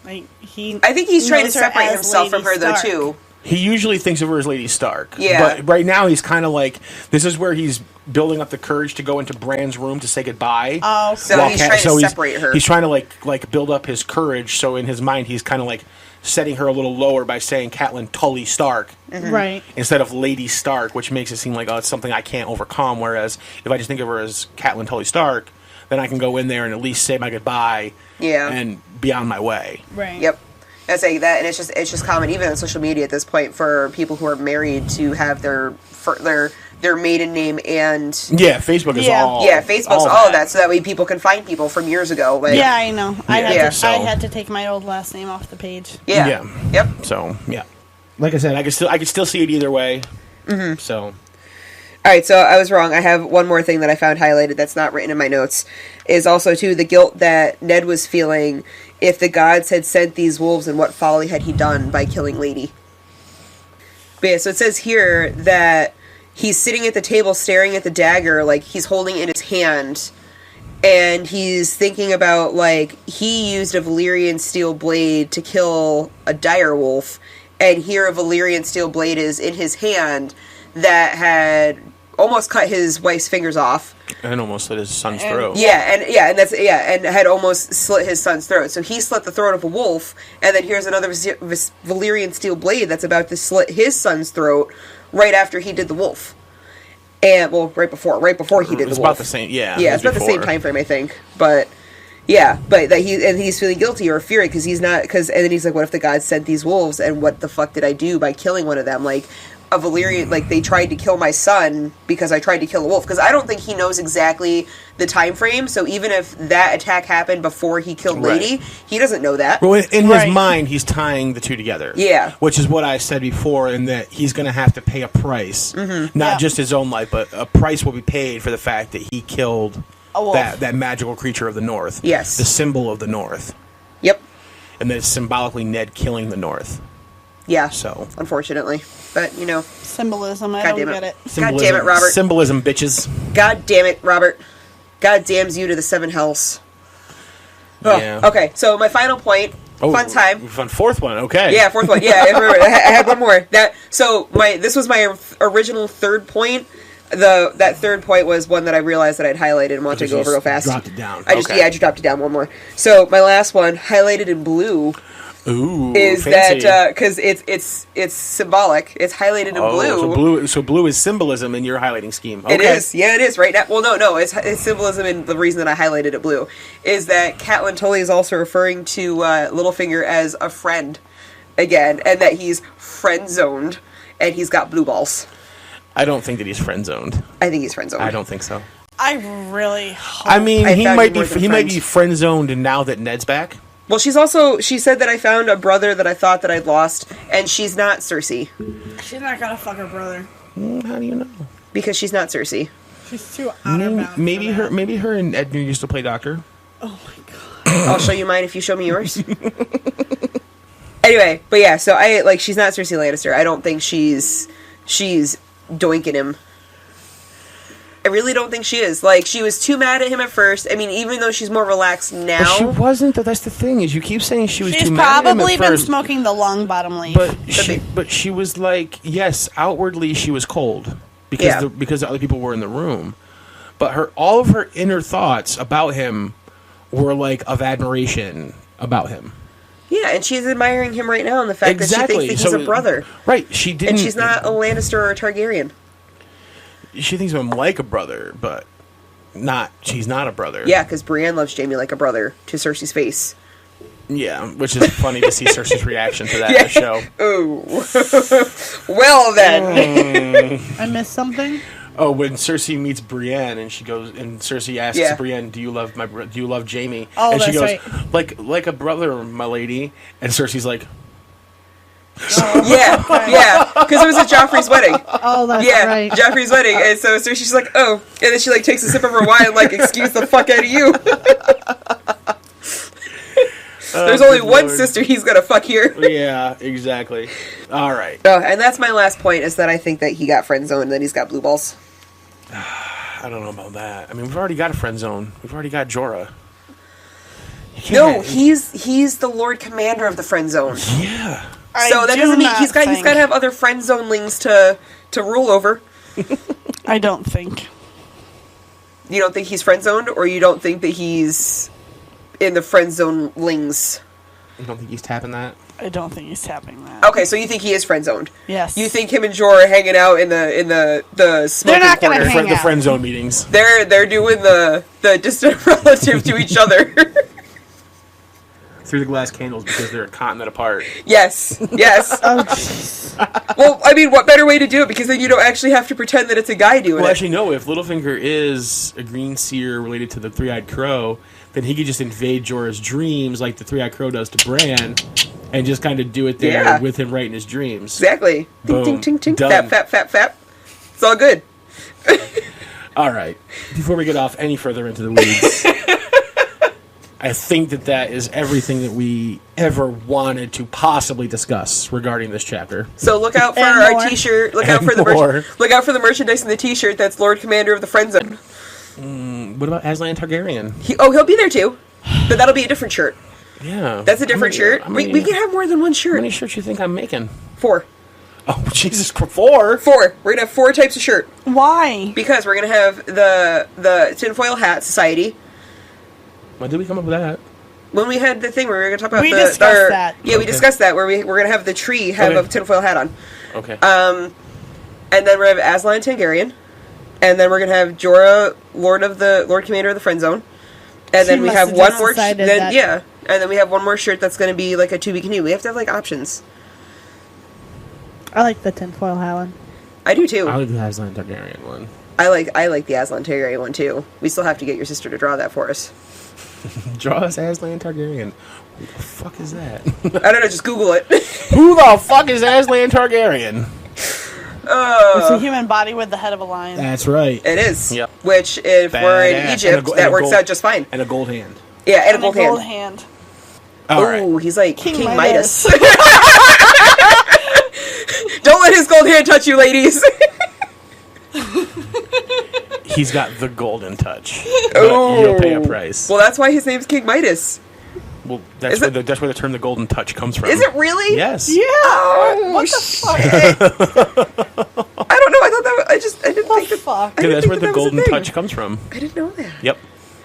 I think he's trying to separate himself from her though too. He usually thinks of her as Lady Stark. Yeah. But right now he's kind of like, this is where he's building up the courage to go into Bran's room to say goodbye. Oh, so he's trying to separate her. He's trying to like build up his courage. So in his mind, he's kind of like setting her a little lower by saying Catelyn Tully Stark. Right. Instead of Lady Stark, which makes it seem like, it's something I can't overcome. Whereas if I just think of her as Catelyn Tully Stark, then I can go in there and at least say my goodbye. Yeah. And be on my way. Right. Yep. I say that, and it's just common even on social media at this point for people who are married to have their maiden name and Facebook is all Facebook's all that, so that way people can find people from years ago. Like, yeah, I know. I had to take my old last name off the page. Yeah. Yep. So like I said, I could still see it either way. Mm-hmm. So. All right, so I was wrong. I have one more thing that I found highlighted that's not written in my notes. Is also, too, the guilt that Ned was feeling if the gods had sent these wolves, and what folly had he done by killing Lady. But yeah, so it says here that he's sitting at the table staring at the dagger, like he's holding it in his hand, and he's thinking about, like, he used a Valyrian steel blade to kill a dire wolf, and here a Valyrian steel blade is in his hand that had almost cut his wife's fingers off. And almost slit his son's throat. And had almost slit his son's throat. So he slit the throat of a wolf, and then here's another Valyrian steel blade that's about to slit his son's throat right after he did the wolf. And, well, right before he did the wolf. It's about the same, Yeah, it's about the same time frame, I think. But, yeah, but that he's feeling guilty or fury because he's not, and then he's like, what if the gods sent these wolves, and what the fuck did I do by killing one of them? Like, a Valyrian, like, they tried to kill my son because I tried to kill a wolf. Because I don't think he knows exactly the time frame, so even if that attack happened before he killed Lady, he doesn't know that. Well, in his mind, he's tying the two together. Yeah. Which is what I said before, in that he's going to have to pay a price. Not just his own life, but a price will be paid for the fact that he killed that magical creature of the North. Yes. The symbol of the North. Yep. And that it's symbolically Ned killing the North. Yeah. So. Unfortunately. But, Symbolism, I don't get it. God damn it, Robert. Symbolism, bitches. God damn it, Robert. God damns you to the seven hells. Oh, yeah. Okay, so my final point. Fun time. Fourth one, okay. Yeah, fourth one. Yeah, I had one more. This was my original third point. That third point was one that I realized that I'd highlighted and wanted to go over real fast. Dropped it down. I just dropped it down one more. So my last one, highlighted in blue. Ooh, is fancy. That because it's symbolic. It's highlighted in blue. So blue is symbolism in your highlighting scheme. Okay. It is. Yeah, it is right now. Well, no, it's symbolism, and the reason that I highlighted it blue is that Catelyn Tully is also referring to Littlefinger as a friend again, and that he's friend zoned, and he's got blue balls. I don't think that he's friend zoned. I think he's friend zoned. I don't think so. I really hope. I mean, he might be friend zoned, and now that Ned's back. Well, she said that I found a brother that I thought that I'd lost, and she's not Cersei. She's not gonna fuck her brother. How do you know? Because she's not Cersei. She's too outer bound. Maybe her and Edgar used to play doctor. Oh my god. I'll show you mine if you show me yours. Anyway, but yeah, so she's not Cersei Lannister. I don't think she's doinking him. I really don't think she is. Like, she was too mad at him at first. I mean, even though she's more relaxed now. But she wasn't. That's the thing, is you keep saying she was She's too mad at him at probably been first. smoking the long bottom leaf. But she was like, yes, outwardly she was cold. Because the other people were in the room. But all of her inner thoughts about him were like of admiration about him. Yeah, and she's admiring him right now in the fact that she thinks that he's a brother. Right, she didn't. And she's not a Lannister or a Targaryen. She thinks of him like a brother, but she's not a brother. Yeah, because Brienne loves Jaime like a brother to Cersei's face. Yeah, which is funny to see Cersei's reaction to that in the show. Oh. Well then. I missed something? Oh, when Cersei meets Brienne and she goes, and Cersei asks Brienne, "Do you love Jaime?" Oh, and she that's goes, right. like a brother, my lady. And Cersei's like, yeah, because it was at Joffrey's wedding. Oh, that's right. Joffrey's wedding, and so Cersei's like, oh, and then she like takes a sip of her wine, and like, excuse the fuck out of you. There's only one sister he's gonna fuck here. Yeah, exactly. All right. Oh, and that's my last point, is that I think that he got friend zoned and that he's got blue balls. I don't know about that. I mean, we've already got a friend zone. We've already got Jorah. No, he's the Lord Commander of the friend zone. Yeah. So that doesn't mean he's got to have other friend zonelings to rule over. I don't think. You don't think he's friend zoned, or you don't think that he's in the friend zonelings? You don't think he's tapping that? I don't think he's tapping that. Okay, so you think he is friend zoned? Yes. You think him and Jorah are hanging out in the smoking They're not gonna corner? hang The out. friend zone meetings. They're doing the distant relative to each other. Through the glass candles, because they're a continent apart. Yes. Oh, jeez. Well, I mean, what better way to do it? Because then you don't actually have to pretend that it's a guy doing Well, it. actually, no. If Littlefinger is a green seer related to the Three-Eyed Crow, then he could just invade Jorah's dreams like the Three-Eyed Crow does to Bran, and just kind of do it there with him right in his dreams. Exactly. Boom. Ting, ting, ting, ting. Done. Fap. It's all good. All right. Before we get off any further into the weeds, I think that is everything that we ever wanted to possibly discuss regarding this chapter. So look out for And our more. T-shirt. Look out And for the more. look out for the merchandise in the T-shirt. That's Lord Commander of the Friend Zone. What about Aslan Targaryen? He'll be there too, but that'll be a different shirt. Yeah. That's a different shirt. We can have more than one How shirt. many shirts you think I'm making? 4. Oh, Jesus, 4? 4. We're gonna have 4 types of shirt Why? because we're gonna have the tinfoil hat society. When did we come up with that? When we had the thing where we were going to talk about We discussed that. Yeah, we Okay. discussed that, where we're going to have the tree have Okay. a tinfoil hat on. Okay. And then we're going to have Aslan Targaryen. And then we're going to have Jorah, Lord Commander of the Friend Zone. And then She we must have have one just more decided that- and then we have one more shirt that's going to be like a to be continued. We have to have like options. I like the tinfoil hat one. I do too. I like the Aslan Targaryen one. I like the Aslan Targaryen one too. We still have to get your sister to draw that for us. Draw us Aslan Targaryen. Who the fuck is that? I don't know, just Google it. Who the fuck is Aslan Targaryen? It's a human body with the head of a lion. That's right. It is. Yep. Which, if we're in Badass. Egypt, And a that works gold- out just fine. And a gold hand. Yeah, and a And gold a gold hand. hand. All Ooh, right. he's like King Midas. Midas. Don't let his gold hand touch you, ladies. He's got the golden touch. But you'll pay a price. Well, that's why his name's King Midas. Well, that's where the term the golden touch comes from. Is it really? Yes. Yeah. Oh, What the fuck? I don't know. I thought that. I didn't What think the that. fuck? I didn't That's think where that the was a golden thing. touch comes from. I didn't know that. Yep.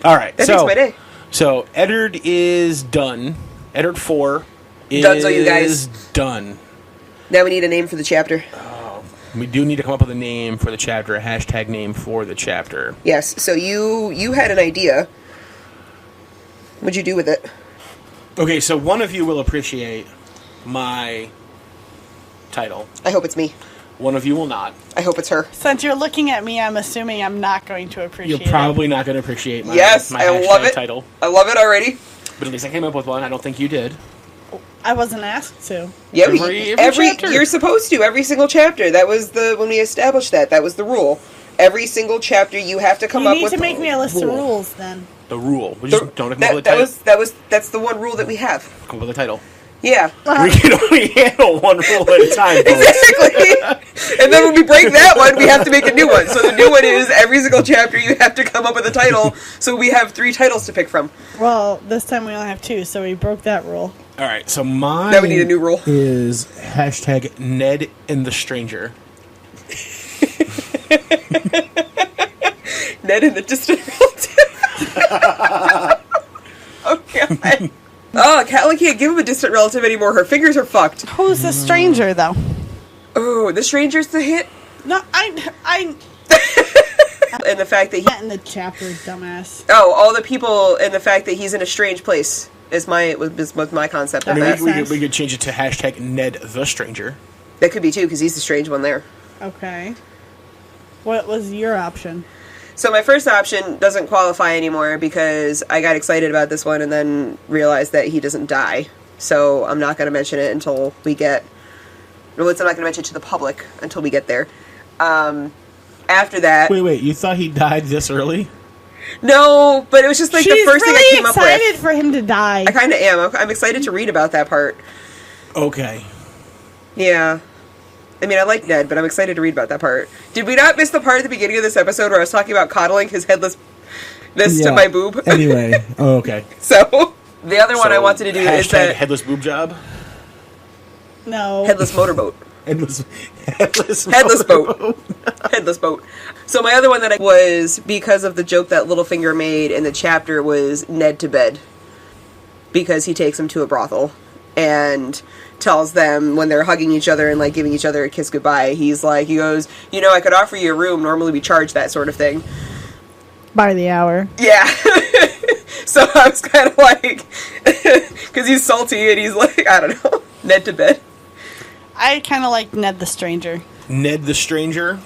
All right. That makes my day. So Eddard is done. Eddard 4 is Dunzo, you guys. done. Now we need a name for the chapter. We do need to come up with a name for the chapter, a hashtag name for the chapter. Yes. So you had an idea. What'd you do with it? Okay, so one of you will appreciate my title. I hope it's me. One of you will not. I hope it's her. Since you're looking at me, I'm assuming I'm not going to appreciate You're probably not going to appreciate my, Yes, my I hashtag love it. title. I love it already. But at least I came up with one. I don't think you did. it. I wasn't asked to. Yeah, Every chapter. you're supposed to every single chapter. That was when we established that. That was the rule. every single chapter you have to come up with... You need to make me a list of rules, then. The rule. We just don't come up with a title. That's the one rule that we have. Come up with a title. Yeah. We can only handle one rule at a time, folks. Exactly. And then when we break that one, we have to make a new one. So the new one is every single chapter you have to come up with a title. So we have 3 titles to pick from. Well, this time we only have 2, so we broke that rule. All right, so mine now we need a new rule. Is hashtag Ned and the Stranger. Ned and the Distant Relative. Oh, God. Oh, Catelyn can't give him a distant relative anymore. Her fingers are fucked. Who's the stranger, though? Oh, the stranger's the hit? No, I... And the fact that he... Not in the chapter, dumbass. Oh, all the people and the fact that he's in a strange place was my concept of that. We could change it to hashtag Ned the Stranger. That could be, too, because he's the strange one there. Okay. What was your option? So my first option doesn't qualify anymore because I got excited about this one and then realized that he doesn't die. So I'm not going to mention it until we get... I'm not going to mention it to the public until we get there. After that... Wait, you thought he died this early? No, but it was just like the first thing I came up with. She's really excited for him to die. I kind of am. I'm excited to read about that part. Okay. Yeah. I mean, I like Ned, but I'm excited to read about that part. Did we not miss the part at the beginning of this episode where I was talking about coddling his headless... to my boob? Anyway. Oh, okay. So, the other one I wanted to do is that... headless boob job? No. Headless motorboat. Headless boat. Headless boat. So my other one that I was, because of the joke that Littlefinger made in the chapter, was Ned to bed. Because he takes him to a brothel. And tells them when they're hugging each other and like giving each other a kiss goodbye, he goes, I could offer you a room, normally we charge that sort of thing. By the hour. Yeah. So I was kind of like, because he's salty and he's like, I don't know, Ned to bed. I kind of like Ned the Stranger. Ned the Stranger?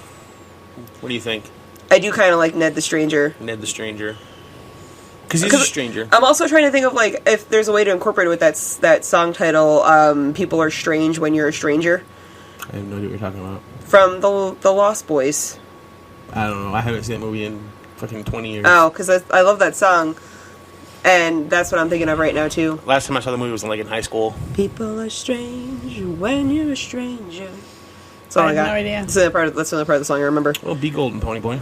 What do you think? I do kind of like Ned the Stranger. Ned the Stranger. Because he's a stranger. I'm also trying to think of, like, if there's a way to incorporate it with that song title, People Are Strange When You're a Stranger. I have no idea what you're talking about. From the Lost Boys. I don't know. I haven't seen that movie in fucking 20 years. Oh, because I love that song. And that's what I'm thinking of right now, too. Last time I saw the movie was like in high school. People are strange when you're a stranger. That's all I got. No idea. That's the only part of the song I remember. Well, be golden, pony boy.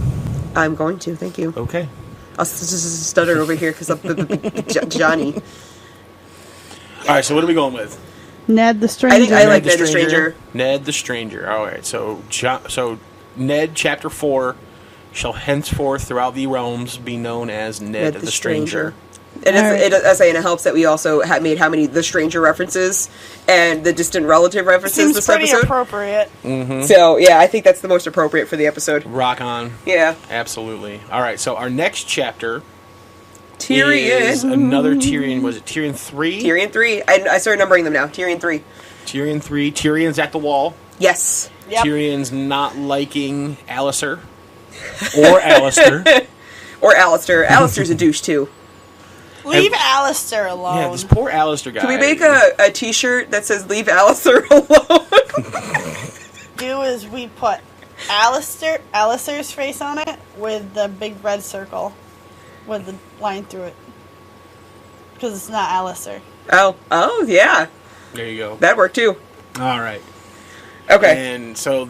I'm going to, thank you. Okay. I'll stutter over here because of Johnny. Alright, so what are we going with? Ned the Stranger. I think I like Ned the Stranger. Ned the Stranger. Alright, so Ned, Chapter 4, shall henceforth throughout the realms be known as Ned the Stranger. And it helps that we also made how many The Stranger references and the distant relative references Seems this pretty episode. Appropriate. Mm-hmm. So, yeah, I think that's the most appropriate for the episode. Rock on. Yeah. Absolutely. Alright, so our next chapter Tyrion. is another Tyrion. Was it Tyrion 3? Tyrion 3. I started numbering them now. Tyrion 3. Tyrion 3. Tyrion's at the wall. Yes. Yep. Tyrion's not liking Alistair. Or Alistair. Or Alistair. Alistair's a douche, too. Leave Alistair alone. Yeah, this poor Alistair guy. Can we make a t-shirt that says "Leave Alistair alone"? Do is we put Alistair's face on it with the big red circle with the line through it. Because it's not Alistair. Oh, yeah. There you go. That worked, too. All right. Okay. And so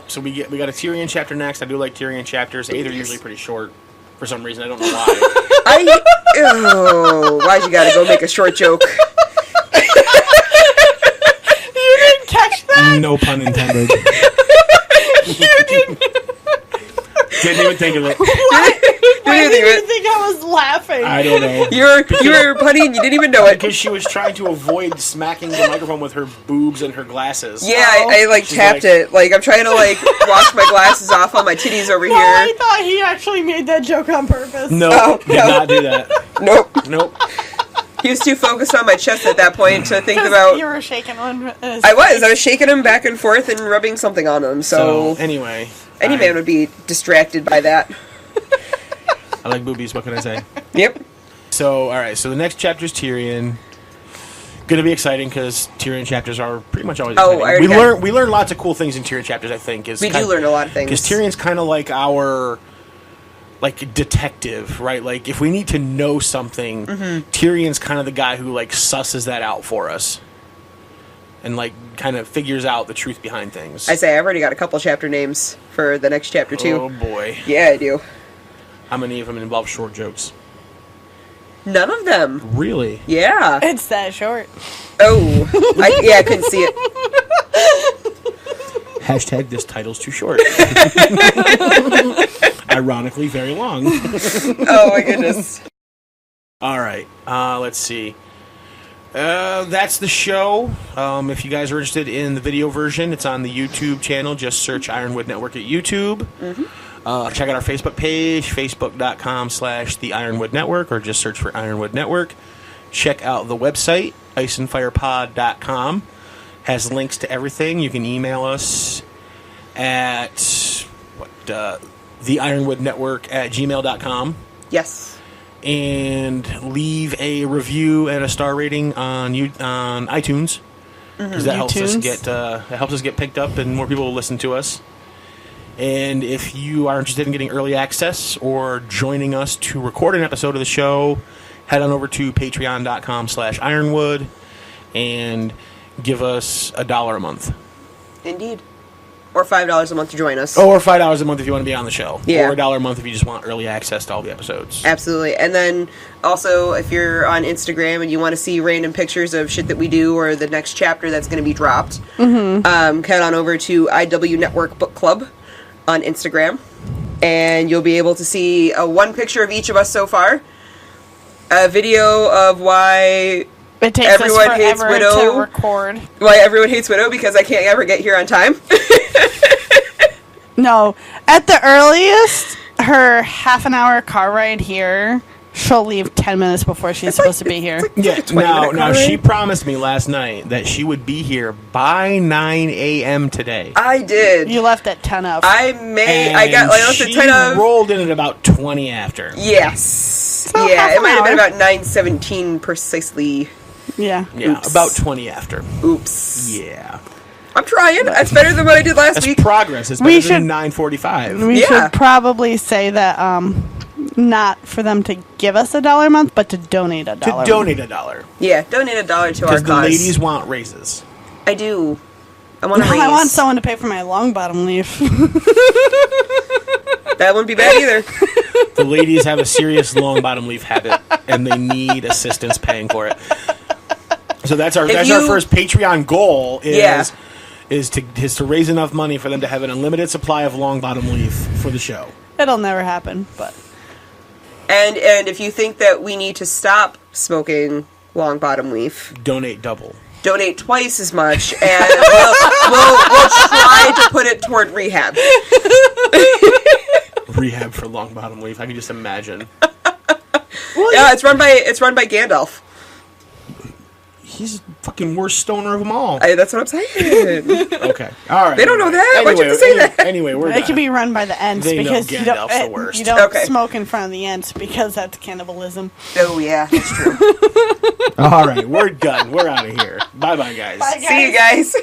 so we got a Tyrion chapter next. I do like Tyrion chapters. They're usually pretty short for some reason. I don't know why. Why'd you gotta go make a short joke? You didn't catch that? No pun intended. You didn't. Didn't even think of it. Why did you think I was laughing? I don't know. You were punny and you didn't even know it. Because she was trying to avoid smacking the microphone with her boobs and her glasses. Yeah, I tapped it. Like, I'm trying to, wash my glasses off on my titties over here. I thought he actually made that joke on purpose. No, did not do that. Nope. He was too focused on my chest at that point to think about... You were shaking one. I was shaking him back and forth and rubbing something on him, so anyway... Any man would be distracted by that. I like boobies, what can I say? Yep. So, alright, so the next chapter is Tyrion. going to be exciting because Tyrion chapters are pretty much always Oh, exciting. We learn lots of cool things in Tyrion chapters, I think. We do learn a lot of things. Because Tyrion's kind of like our detective, right? Like, if we need to know something, Tyrion's kind of the guy who, like, susses that out for us. And, like, kind of figures out the truth behind things. I've already got a couple chapter names for the next chapter, too. Oh, boy. Yeah, I do. How many of them involve short jokes? None of them. Really? Yeah. It's that short. Oh. I couldn't see it. Hashtag this title's too short. Ironically, very long. Oh, my goodness. All right. Let's see. That's the show. If you guys are interested in the video version, it's on the YouTube channel. Just search Ironwood Network at YouTube. Check out our Facebook page, facebook.com/The Ironwood Network, or just search for Ironwood Network. Check out the website, iceandfirepod.com. Has links to everything. You can email us at theironwoodnetwork@gmail.com. Yes. And leave a review and a star rating on iTunes, because that helps us get picked up and more people will listen to us. And if you are interested in getting early access or joining us to record an episode of the show, head on over to patreon.com/ironwood and give us $1 a month. Indeed. Or $5 a month to join us. Or $5 a month if you want to be on the show. Yeah. Or $1 a month if you just want early access to all the episodes. Absolutely. And then also, if you're on Instagram and you want to see random pictures of shit that we do or the next chapter that's going to be dropped, head on over to IW Network Book Club on Instagram. And you'll be able to see one picture of each of us so far, a video of why It takes everyone us hates forever Widow. to record. Why everyone hates Widow, because I can't ever get here on time. No, at the earliest, her half-an-hour car ride here, she'll leave 10 minutes before she's supposed to be here. Yeah, 20-minute now car she ride? promised me last night that she would be here by 9 a.m. today. I did. You left at 10 of. I left at 10 of. Rolled in at about 20 after. Yes. So yeah, half it an might have been hour. about 9:17 precisely. Yeah. Yeah, Oops. about 20 after. Oops. Yeah. I'm trying. That's better than what I did last That's week. progress. It's We better than should- 9:45. We Yeah. should probably say that not for them to give us $1 a month, but to donate $1. To donate $1. Yeah, donate $1 to our Because the cause. ladies want raises. I do. I want to raise. I want someone to pay for my long bottom leaf. That wouldn't be bad either. The ladies have a serious long bottom leaf habit, and they need assistance paying for it. So that's our first Patreon goal is to raise enough money for them to have an unlimited supply of long bottom leaf for the show. It'll never happen, but And if you think that we need to stop smoking long bottom leaf, Donate double. donate twice as much, and we'll try to put it toward rehab. Rehab for long bottom leaf. I can just imagine. Yeah, it's run by Gandalf. He's the fucking worst stoner of them all. That's what I'm saying. Okay. All right. They don't know that. Why'd you have to say that? Anyway, we're it done. can be run by the Ents They know because you Gandalf's the don't, worst. you don't Okay. smoke in front of the Ents because that's cannibalism. Oh yeah, that's true. All right, we're done. We're out of here. Bye-bye, guys. Bye, guys. See you guys.